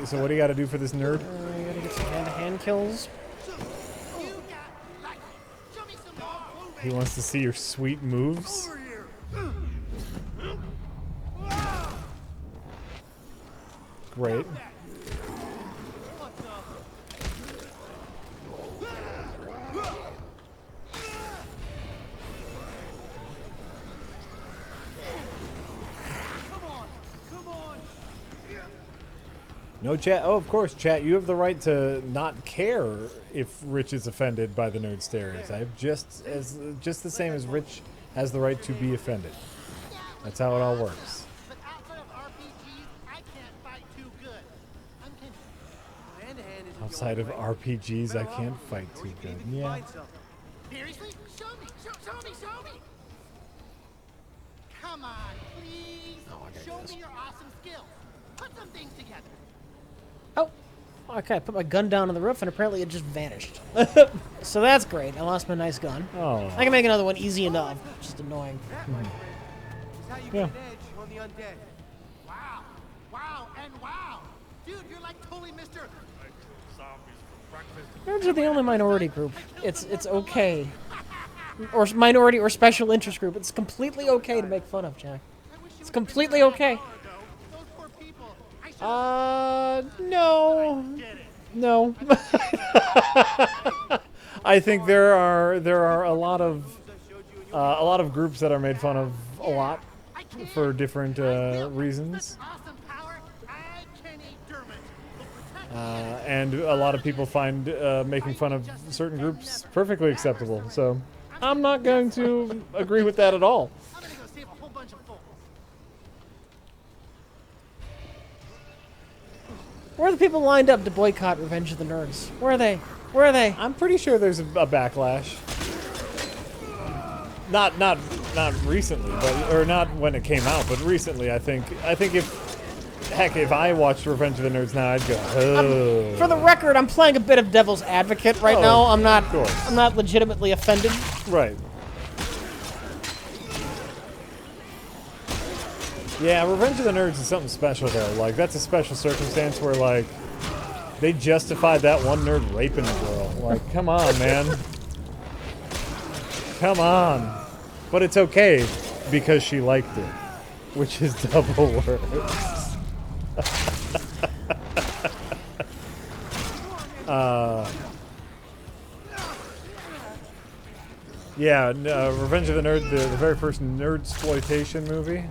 So what do you got to do for this nerd? You gotta get some hand-to-hand kills. He wants to see your sweet moves. Great. No chat. Oh, of course, chat. You have the right to not care if Rich is offended by the nerd stereotype, just the same as Rich has the right to be offended. That's how it all works. Outside of RPGs, I can't fight too good. Yeah. Seriously? Show me! Show me! Come on, please! Show me your awesome skills. Put some things together. Oh, okay. I put my gun down on the roof, and apparently it just vanished. So that's great. I lost my nice gun. Oh. I can make another one easy enough. Just annoying. Yeah. On the undead. Wow, and wow! Dude, you're like totally Mr. Nerds are the only minority group. It's okay. Or minority or special interest group. It's completely okay to make fun of, Jack. It's completely okay. No. No. I think there are a lot of groups that are made fun of a lot for different reasons. And a lot of people find making fun of certain groups perfectly acceptable. So I'm not going to agree with that at all. Where are the people lined up to boycott Revenge of the Nerds? Where are they? Where are they? I'm pretty sure there's a backlash. Not recently, or not when it came out, but recently. I think if I watched Revenge of the Nerds now, I'd go. Oh. For the record, I'm playing a bit of devil's advocate right now. I'm not legitimately offended. Right. Yeah, Revenge of the Nerds is something special though. Like that's a special circumstance where like they justified that one nerd raping a girl. Like, come on, man. Come on. But it's okay because she liked it, which is double worse. Yeah, Revenge of the Nerd, the very first nerd-sploitation movie,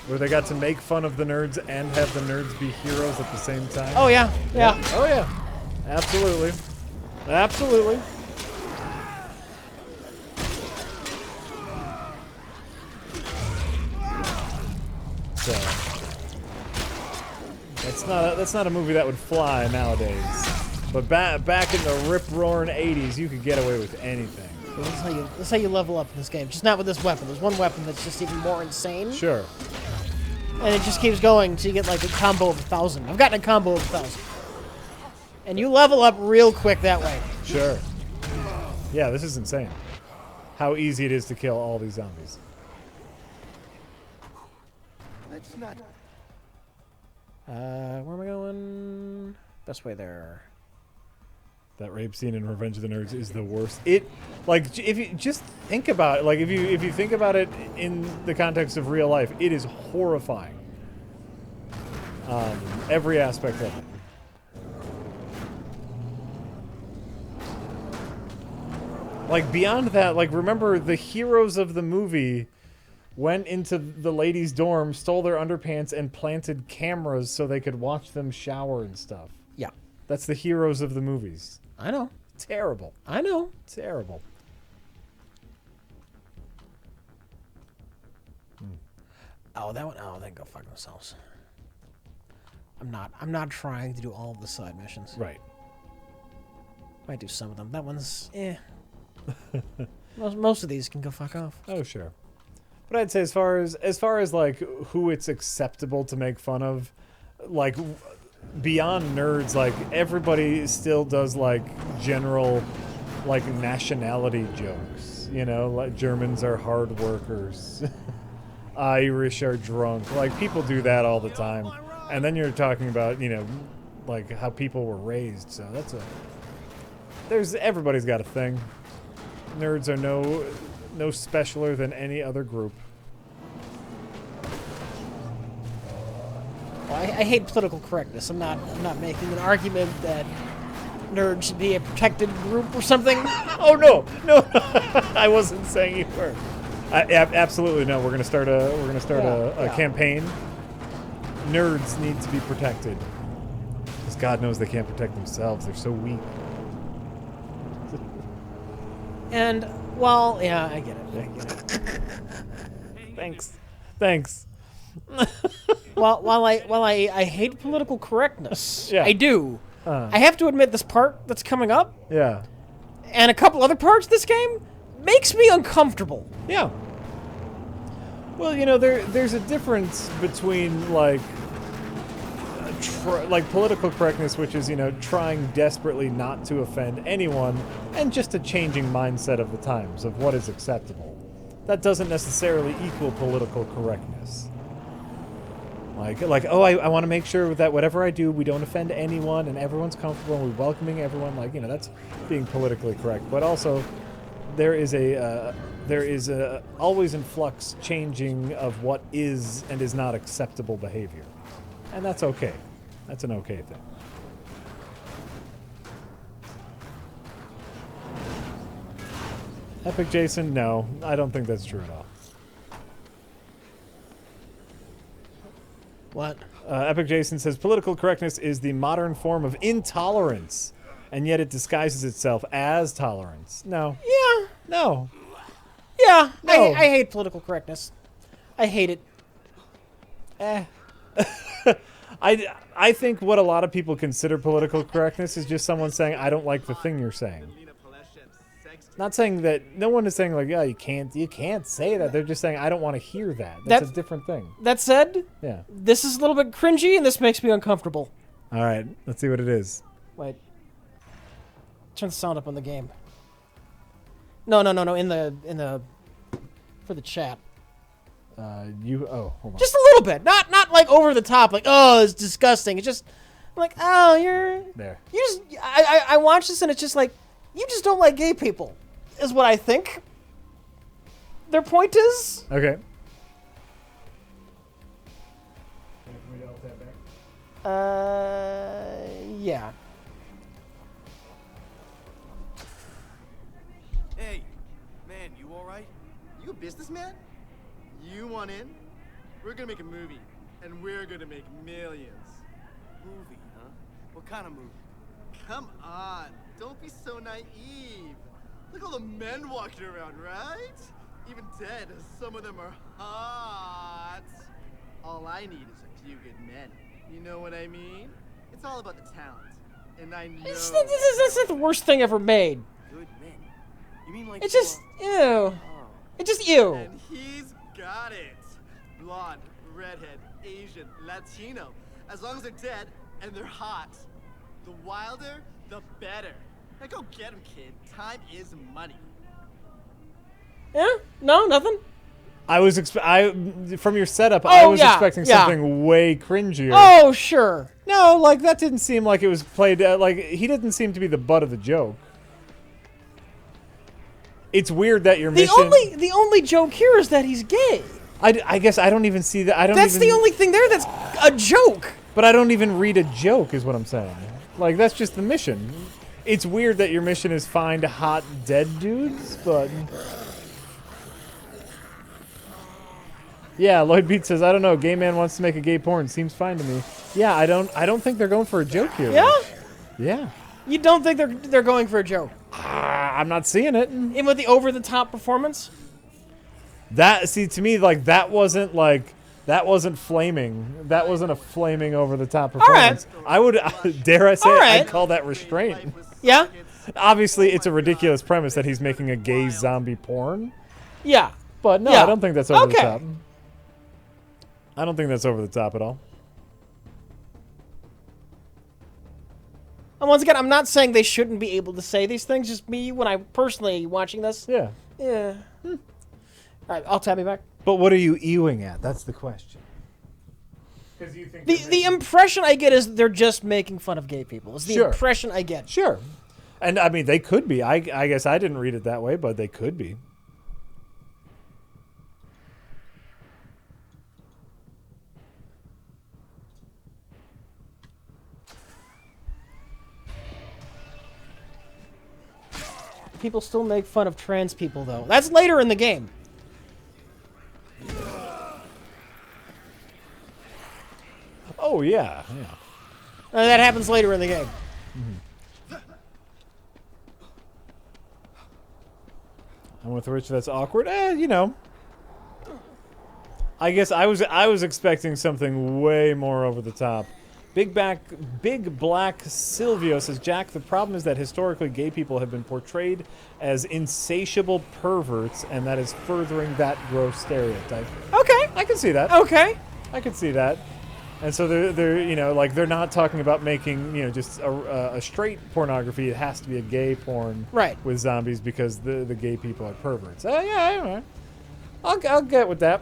where they got to make fun of the nerds and have the nerds be heroes at the same time. Oh yeah, yeah. Oh yeah, absolutely, absolutely. So that's not a movie that would fly nowadays. But back in the rip-roaring 80s, you could get away with anything. This is how you level up in this game. Just not with this weapon. There's one weapon that's just even more insane. Sure. And it just keeps going until you get like a combo of 1,000. I've gotten a combo of 1,000. And you level up real quick that way. Sure. Yeah, this is insane. How easy it is to kill all these zombies. Let's not. Where am I going? Best way there. That rape scene in Revenge of the Nerds is the worst. It, like, if you just think about it, like, if you think about it in the context of real life, it is horrifying. Every aspect of it. Like, beyond that, like, remember the heroes of the movie went into the ladies' dorm, stole their underpants, and planted cameras so they could watch them shower and stuff. Yeah. That's the heroes of the movies. I know. Terrible. I know. Terrible. Oh, that one. Oh, they can go fuck themselves. I'm not trying to do all of the side missions. Right. Might do some of them. That one's most of these can go fuck off. Oh, sure. But I'd say as far as like who it's acceptable to make fun of, like beyond nerds, like everybody still does like general like nationality jokes, you know, like Germans are hard workers. Irish are drunk. Like people do that all the time. And then you're talking about, you know, like how people were raised. So that's everybody's got a thing. Nerds are no specialer than any other group. Well, I hate political correctness. I'm not making an argument that nerds should be a protected group or something. Oh no, I wasn't saying you were. Absolutely no. We're gonna start a campaign. Nerds need to be protected, because God knows they can't protect themselves. They're so weak. And well, yeah, I get it. Thanks. While I hate political correctness, Yeah. I do. I have to admit, this part that's coming up, Yeah. and a couple other parts of this game, makes me uncomfortable. Yeah. Well, you know, there's a difference between like political correctness, which is, you know, trying desperately not to offend anyone, and just a changing mindset of the times of what is acceptable. That doesn't necessarily equal political correctness. Like oh, I want to make sure that whatever I do, we don't offend anyone and everyone's comfortable and we're welcoming everyone. Like, you know, that's being politically correct. But also, there is a always in flux changing of what is and is not acceptable behavior. And that's okay. That's an okay thing. Epic Jason, no. I don't think that's true at all. What? Epic Jason says, political correctness is the modern form of intolerance, and yet it disguises itself as tolerance. No. Yeah. No. Yeah. No. I hate political correctness. I hate it. I think what a lot of people consider political correctness is just someone saying, I don't like the thing you're saying. Not saying that, no one is saying like, yeah, you can't say that. They're just saying, I don't want to hear that. That's a different thing. That said, yeah, this is a little bit cringy and this makes me uncomfortable. All right, let's see what it is. Wait. Turn the sound up on the game. No, in the for the chat. Hold on. Just a little bit. Not like over the top, like, oh, it's disgusting. It's just like, oh, you're there. You just I watch this and it's just like, you just don't like gay people, is what I think their point is. Okay. Yeah. Hey, man, you alright? You a businessman? You want in? We're gonna make a movie, and we're gonna make millions. Movie, huh? What kind of movie? Come on, don't be so naive. Look at all the men walking around, right? Even dead, some of them are hot. All I need is a few good men. You know what I mean? It's all about the talent. And I know... This is the worst thing ever made. Good men? You mean like... It's just, ew. It's just ew. And he's got it. Blonde, redhead, Asian, Latino. As long as they're dead and they're hot. The wilder, the better. Now go get him, kid. Time is money. Yeah? No, nothing? I was from your setup, I was expecting something way cringier. Oh, sure. No, like that didn't seem like it was played. Like he didn't seem to be the butt of the joke. It's weird that your mission. The only joke here is that he's gay. I guess I don't even see that. That's the only thing there that's a joke. But I don't even read a joke, is what I'm saying. Like that's just the mission. It's weird that your mission is find hot dead dudes, but yeah, Lloyd Beat says, I don't know, gay man wants to make a gay porn. Seems fine to me. Yeah, I don't think they're going for a joke here. Yeah? Rich. Yeah. You don't think they're going for a joke? I'm not seeing it. Even with the over-the-top performance? To me, that wasn't flaming. That wasn't a flaming over-the-top performance. All right. I would, dare I say, right. I'd call that restraint. Yeah? Obviously, it's a ridiculous premise that he's making a gay zombie porn. Yeah. But no, Yeah. I don't think that's over the Okay. top. I don't think that's over the top at all. And once again, I'm not saying they shouldn't be able to say these things. Just me, when I personally watching this. Yeah. Yeah. All right, I'll tab you back. But what are you ewing at? That's the question. Because you think The impression I get is they're just making fun of gay people. It's the Sure. impression I get. Sure. And I mean, they could be. I guess I didn't read it that way, but they could be. People still make fun of trans people, though. That's later in the game. Oh, yeah. That happens later in the game. I'm with Rich. That's awkward. You know. I guess I was expecting something way more over the top. Big Black Silvio says, Jack, the problem is that historically gay people have been portrayed as insatiable perverts, and that is furthering that gross stereotype. Okay. I can see that. Okay. I can see that. And so they're not talking about making, just a straight pornography. It has to be a gay porn with zombies because the gay people are perverts. Yeah, I don't know. I'll get with that.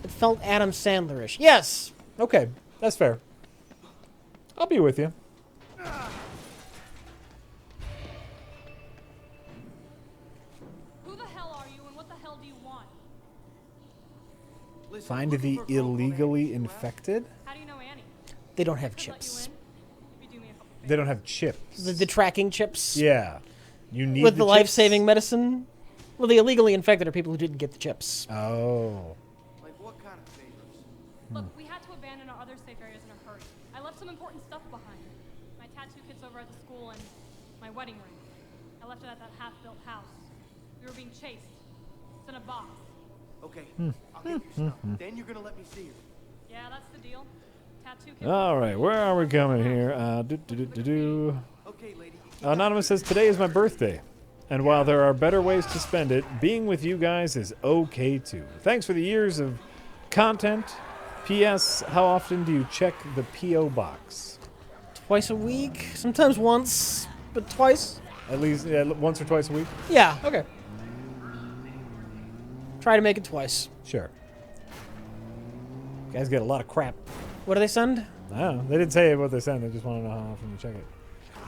It felt Adam Sandler-ish. Yes. Okay, that's fair. I'll be with you. Who the hell are you and what the hell do you want? Find the illegally infected? How do you know Annie? They don't have chips. They don't have chips. The tracking chips? Yeah. You need with the chips? life-saving medicine? Well, the illegally infected are people who didn't get the chips. Oh. Like what kind of favors? Look, we had to abandon our other safe areas in a hurry. I left some important stuff behind. My tattoo kits over at the school and my wedding ring. I left it at that half-built house. We were being chased. It's in a box. Okay, I'll get you stuff. Then you're gonna let me see it. Yeah, that's the deal. Tattoo kits. All right, where are we coming here? Anonymous says, today is my birthday. And while there are better ways to spend it, being with you guys is okay too. Thanks for the years of content. P.S. How often do you check the P.O. box? Twice a week. Sometimes once, but twice. At least once or twice a week? Yeah, okay. Try to make it twice. Sure. Guys get a lot of crap. What do they send? I don't know. They didn't say what they sent. They just want to know how often you check it.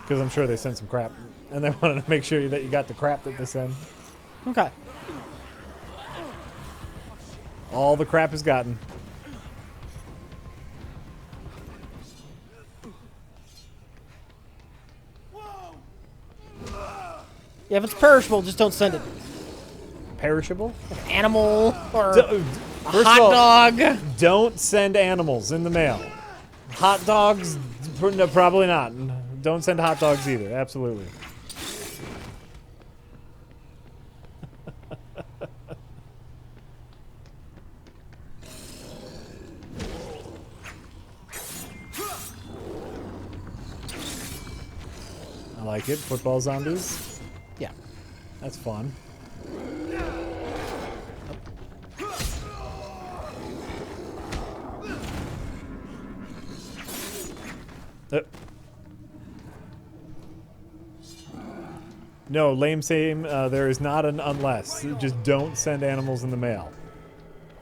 Because I'm sure they sent some crap. And they wanted to make sure that you got the crap that they send. Okay. All the crap is gotten. Yeah, if it's perishable, just don't send it. Perishable? Animal or First a hot dog. Don't send animals in the mail. Hot dogs, no, probably not. Don't send hot dogs either. Absolutely. I like it. Football zombies. Yeah. That's fun. No, lame same. There is not an unless. Just don't send animals in the mail.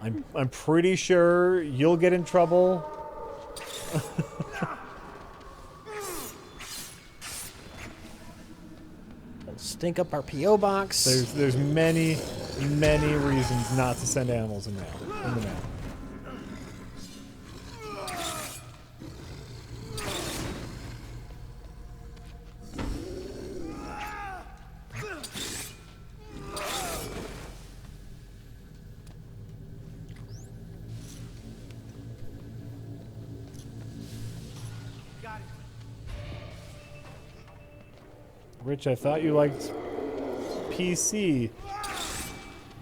I'm pretty sure you'll get in trouble. Stink up our P.O. box. There's many reasons not to send animals in the mail. Rich, I thought you liked PC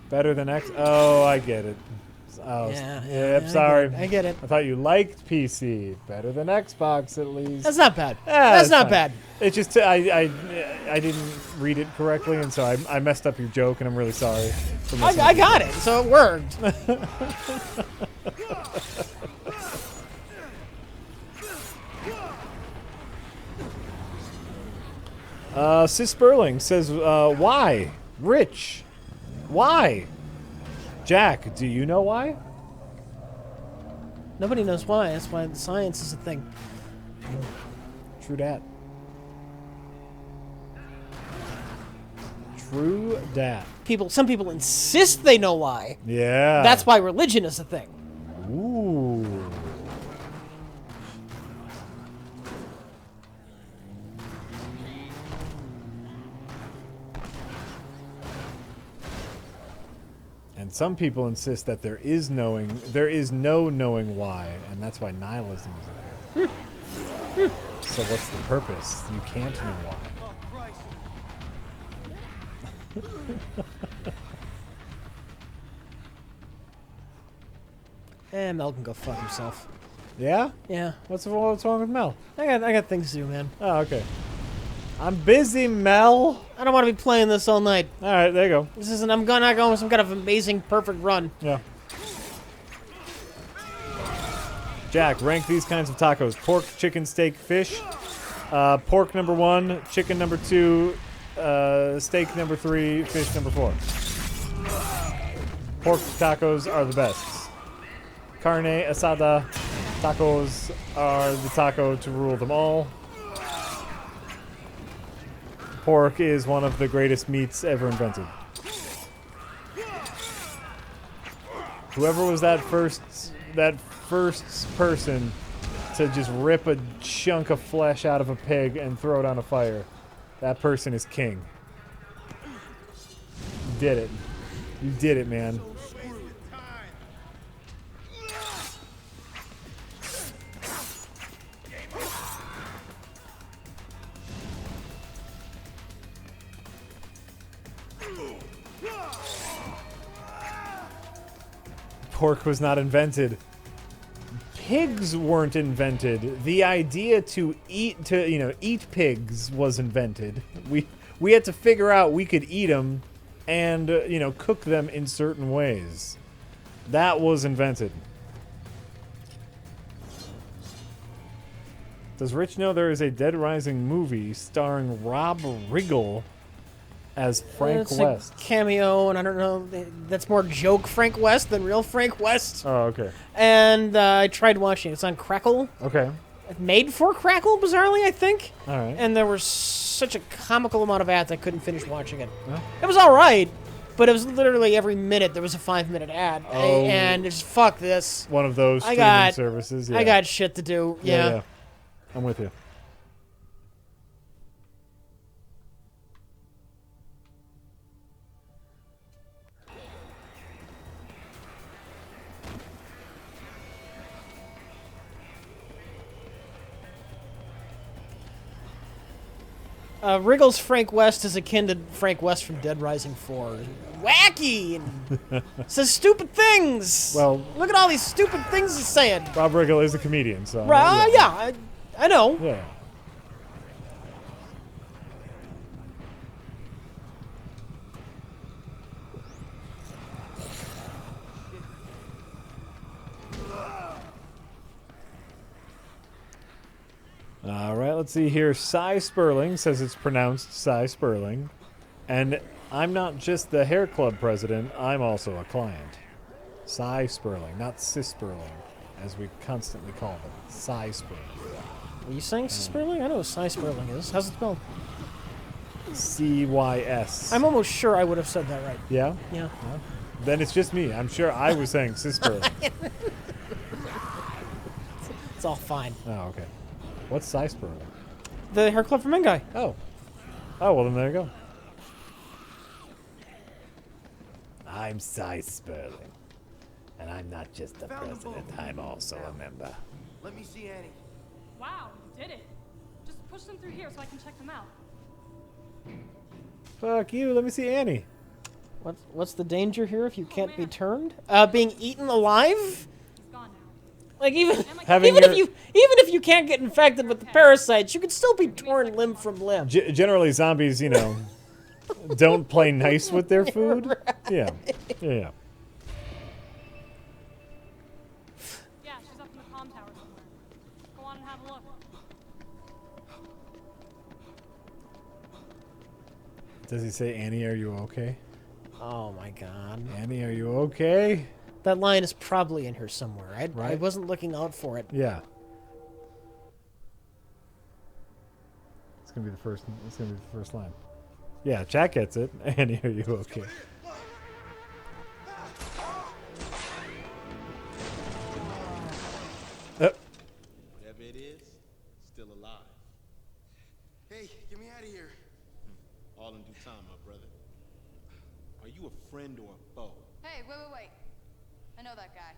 better than X. Oh, I get it. Oh, Yeah, sorry. I get it. I thought you liked PC better than Xbox, at least. That's not bad. That's not fine. bad. It's just I didn't read it correctly, and so I messed up your joke, and I'm really sorry. For messing I up your got joke. it, so it worked. Sis Sperling says, why? Rich, why? Jack, do you know why? Nobody knows why. That's why the science is a thing. True dat. True dat. Some people insist they know why. Yeah. That's why religion is a thing. Ooh. And some people insist that there is no knowing why, and that's why nihilism is there. So what's the purpose? You can't know why. Mel can go fuck himself. Yeah? Yeah. What's wrong with Mel? I got things to do, man. Oh, okay. I'm busy, Mel. I don't want to be playing this all night. All right, there you go. This isn't. I'm not going with some kind of amazing, perfect run. Yeah. Jack, rank these kinds of tacos: pork, chicken, steak, fish. Pork number 1, chicken number 2, steak number 3, fish number 4. Pork tacos are the best. Carne asada tacos are the taco to rule them all. Pork is one of the greatest meats ever invented. Whoever was that first person to just rip a chunk of flesh out of a pig and throw it on a fire, that person is king. You did it. You did it, man. Pork was not invented. Pigs weren't invented. The idea to eat pigs was invented. We had to figure out we could eat them and cook them in certain ways. That was invented. Does Rich know there is a Dead Rising movie starring Rob Riggle as Frank West? A cameo, and I don't know. That's more joke Frank West than real Frank West. Oh, okay. And I tried watching it. It's on Crackle. Okay. Made for Crackle, bizarrely, I think. All right. And there was such a comical amount of ads, I couldn't finish watching it. Huh? It was all right, but it was literally every minute there was a 5-minute ad. Oh. And it's fuck this. One of those streaming services. Yeah. I got shit to do. Yeah. I'm with you. Wriggle's Frank West is akin to Frank West from Dead Rising 4. Wacky and says stupid things. Well, look at all these stupid things he's saying. Rob Riggle is a comedian, so. Right? Yeah, I know. Yeah. All right, let's see here. Cy Sperling says it's pronounced Cy Sperling. And I'm not just the hair club president, I'm also a client. Cy Sperling, not Sis Sperling, as we constantly call them. Cy Sperling. Are you saying Sperling? I know what Cy Sperling is. How's it spelled? C-Y-S. I'm almost sure I would have said that right. Yeah? Yeah. Well, then it's just me. I'm sure I was saying Sis Sperling. It's all fine. Oh, okay. What's Cy Sperling? The hair club for men guy. Oh. Oh, well, then there you go. I'm Cy Sperling. And I'm not just the president, I'm also a member. Let me see Annie. Wow, you did it. Just push them through here so I can check them out. Fuck you. Let me see Annie. What's the danger here if you can't be turned? Being eaten alive? Like even if you can't get infected with the parasites, you could still be torn limb from limb. Generally, zombies, don't play nice with their food. Right. Yeah. Yeah, she's up in the comm tower somewhere. Go on and have a look. Does he say, Annie, are you okay? Oh my god. Annie, are you okay? That line is probably in here somewhere. I Right? wasn't looking out for it. Yeah. It's gonna be the first. It's gonna be the first line. Yeah, chat gets it. Annie, are you okay? Whatever it is, still alive. Hey, get me out of here. All in due time, my brother. Are you a friend or a foe? Hey, wait. I know that guy.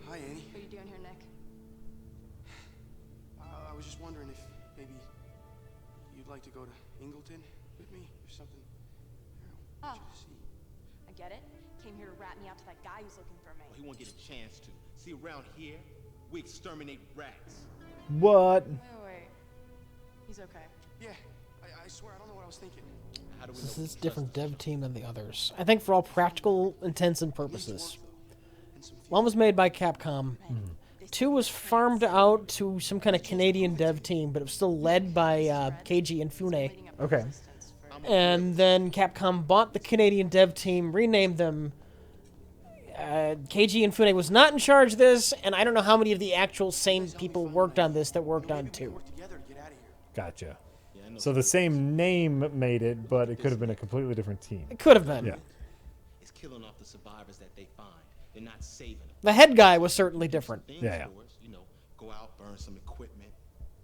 Hi, Annie. What are you doing here, Nick? I was just wondering if maybe you'd like to go to Ingleton with me or something. Oh, I get it. Came here to rat me out to that guy who's looking for me. Well, he won't get a chance to. See, around here, we exterminate rats. What? Wait. He's okay. Yeah, I swear I don't know what I was thinking. This is a different dev team than the others. I think for all practical intents and purposes. 1 was made by Capcom. 2 was farmed out to some kind of Canadian dev team, but it was still led by Keiji Inafune. Okay. And then Capcom bought the Canadian dev team, renamed them. Keiji Inafune was not in charge of this, and I don't know how many of the actual same people worked on this that worked on 2. Gotcha. So the same name made it, but it could have been a completely different team. It could have been. Yeah. It's killing off the survivors that they find. They're not saving them. The head guy was certainly different. Yeah. Go out, burn some equipment,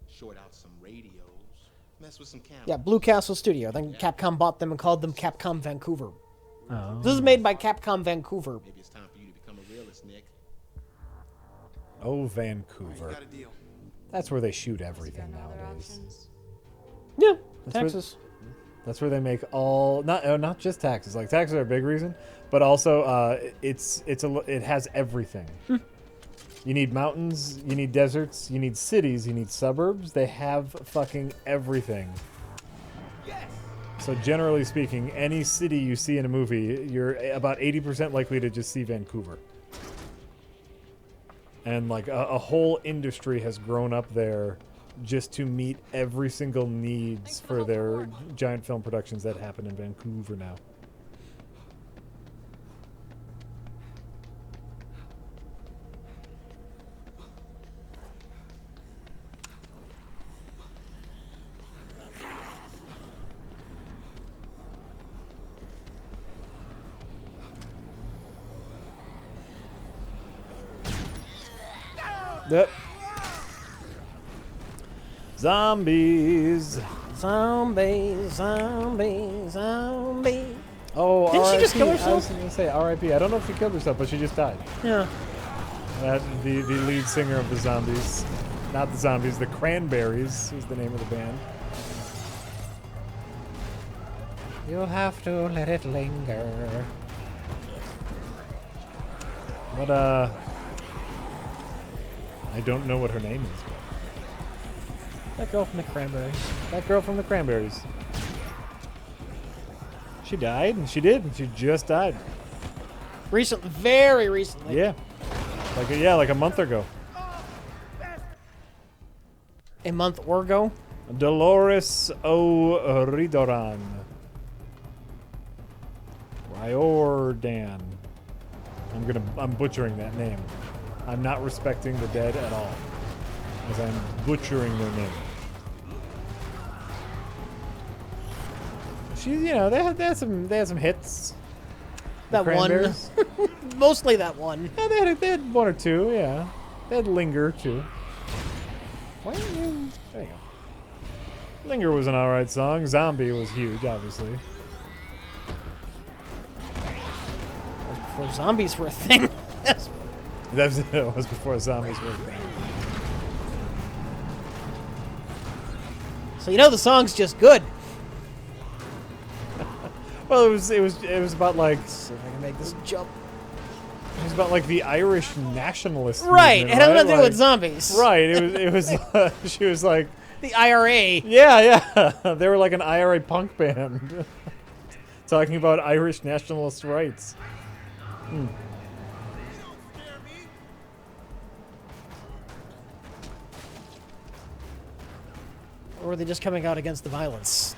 short out some radios, mess with some cameras. Yeah, Blue Castle Studio. Then Capcom bought them and called them Capcom Vancouver. Oh. This is made by Capcom Vancouver. Maybe it's time for you to become a realist, Nick. Oh, Vancouver. That's where they shoot everything nowadays. Yeah, That's Texas. That's where they make all not just taxes. Like taxes are a big reason, but also it has everything. You need mountains, you need deserts, you need cities, you need suburbs. They have fucking everything. So generally speaking, any city you see in a movie, you're about 80% likely to just see Vancouver. And like a whole industry has grown up there just to meet every single needs for their giant film productions that happen in Vancouver now. Yep. Zombies. Zombies, zombies, zombies. Oh, didn't she just kill I herself? was going to say R.I.P. I don't know if she killed herself, but she just died. Yeah. The lead singer of the Zombies. Not the Zombies, the Cranberries is the name of the band. You'll have to let it linger. But, I don't know what her name is. That girl from the Cranberries. That girl from the Cranberries. She died, and she did, and she just died. Very recently. Yeah. Like a month ago. A month or ago? Dolores O'Riordan. Riordan. I'm butchering that name. I'm not respecting the dead at all, as I'm butchering their name. She, they had some hits. That one. Mostly that one. Yeah, they had one or two. Yeah, they had Linger too. There you go. Linger was an alright song. Zombie was huge, obviously. Before zombies were a thing. That was before zombies were a thing. So you know the song's just good. Well, it was about like. See if I can make this jump. It was about like the Irish nationalist. Right, movement, it had nothing to do like, with zombies. Right, it was she was like the IRA. Yeah, they were like an IRA punk band, talking about Irish nationalist rights. Hmm. Or were they just coming out against the violence?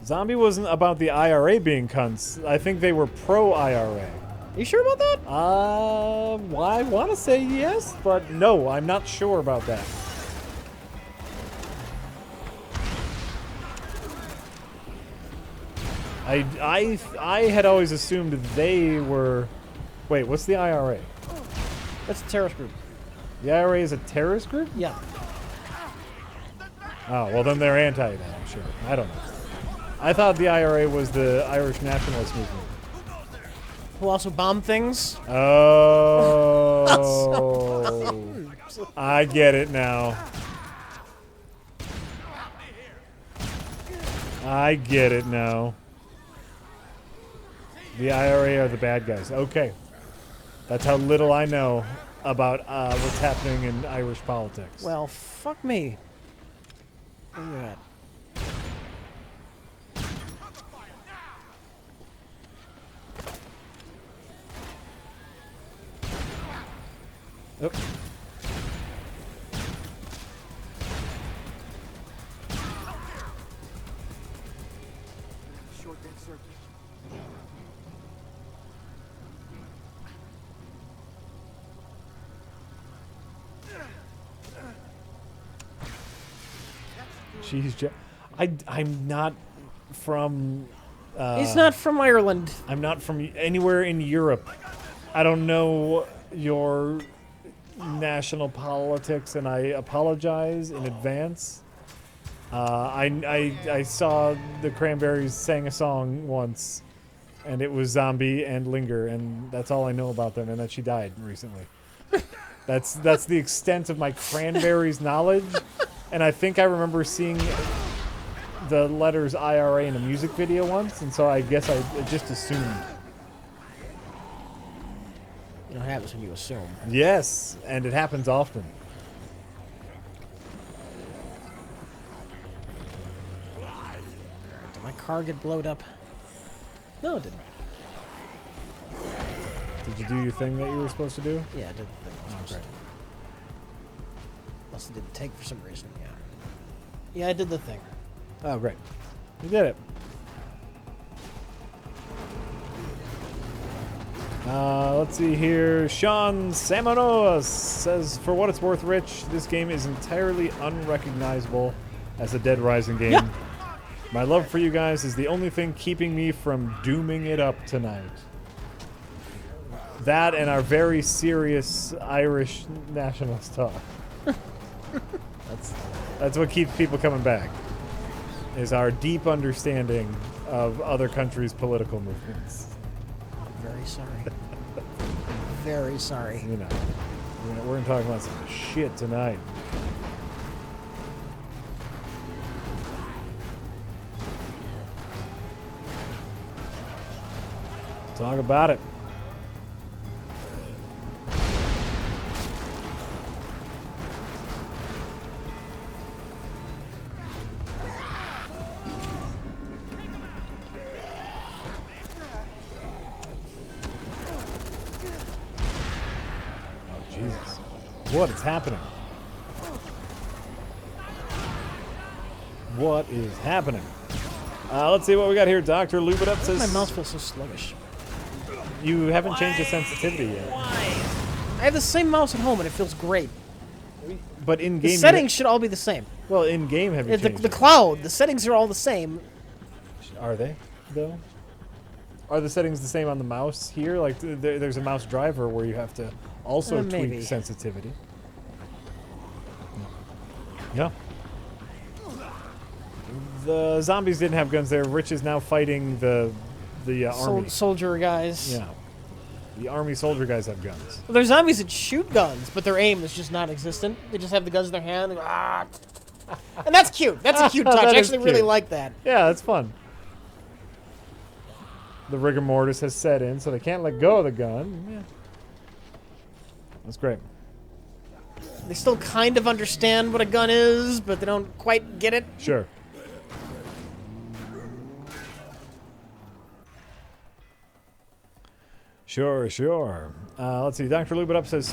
Zombie wasn't about the IRA being cunts. I think they were pro-IRA. You sure about that? Well, I want to say yes, but no, I'm not sure about that. I had always assumed they were. Wait, what's the IRA? That's a terrorist group. The IRA is a terrorist group? Yeah. Oh, well then they're anti that, I'm sure. I don't know. I thought the IRA was the Irish nationalist movement. Who also bombed things? Oh. I get it now. I get it now. The IRA are the bad guys. Okay. That's how little I know about what's happening in Irish politics. Well, fuck me. Where you at? Oop. Short that circuit. Jeez, I'm not from... He's not from Ireland. I'm not from anywhere in Europe. I don't know your national politics, and I apologize in advance. I saw the Cranberries sang a song once, and it was Zombie and Linger, and that's all I know about them, and that she died recently. That's the extent of my Cranberries knowledge, and I think I remember seeing the letters IRA in a music video once, and so I guess I just assumed. You know what happens when you assume. Yes, and it happens often. Did my car get blowed up? No, it didn't. Did you do your thing that you were supposed to do? Yeah, I did the thing I was supposed to do. Unless it didn't take for some reason, yeah. Yeah, I did the thing. Oh, great. You did it. Let's see here. Sean Samonoas says, for what it's worth, Rich, this game is entirely unrecognizable as a Dead Rising game. Yeah. My love for you guys is the only thing keeping me from dooming it up tonight. That and our very serious Irish nationalist talk. That's what keeps people coming back, is our deep understanding of other countries' political movements. I'm very sorry. Very sorry. You know, we're going to talk about some shit tonight. Talk about it. What is happening? What is happening? Let's see what we got here. Dr. Lube It Up says... My mouse feels so sluggish. You haven't changed the sensitivity yet. Why? I have the same mouse at home and it feels great. But in-game... The settings should all be the same. Well, in-game have you changed the cloud, the settings are all the same. Are they, though? Are the settings the same on the mouse here? Like, there's a mouse driver where you have to also tweak sensitivity. Yeah. The zombies didn't have guns there. Rich is now fighting the army. Soldier guys. Yeah. The army soldier guys have guns. Well, there's zombies that shoot guns, but their aim is just non-existent. They just have the guns in their hand. And that's cute. That's a cute touch. That I is actually really cute. like that. Yeah, that's fun. The rigor mortis has set in, so they can't let go of the gun. Yeah. That's great. They still kind of understand what a gun is, but they don't quite get it. Sure. Sure. Let's see. Dr. Lubitup says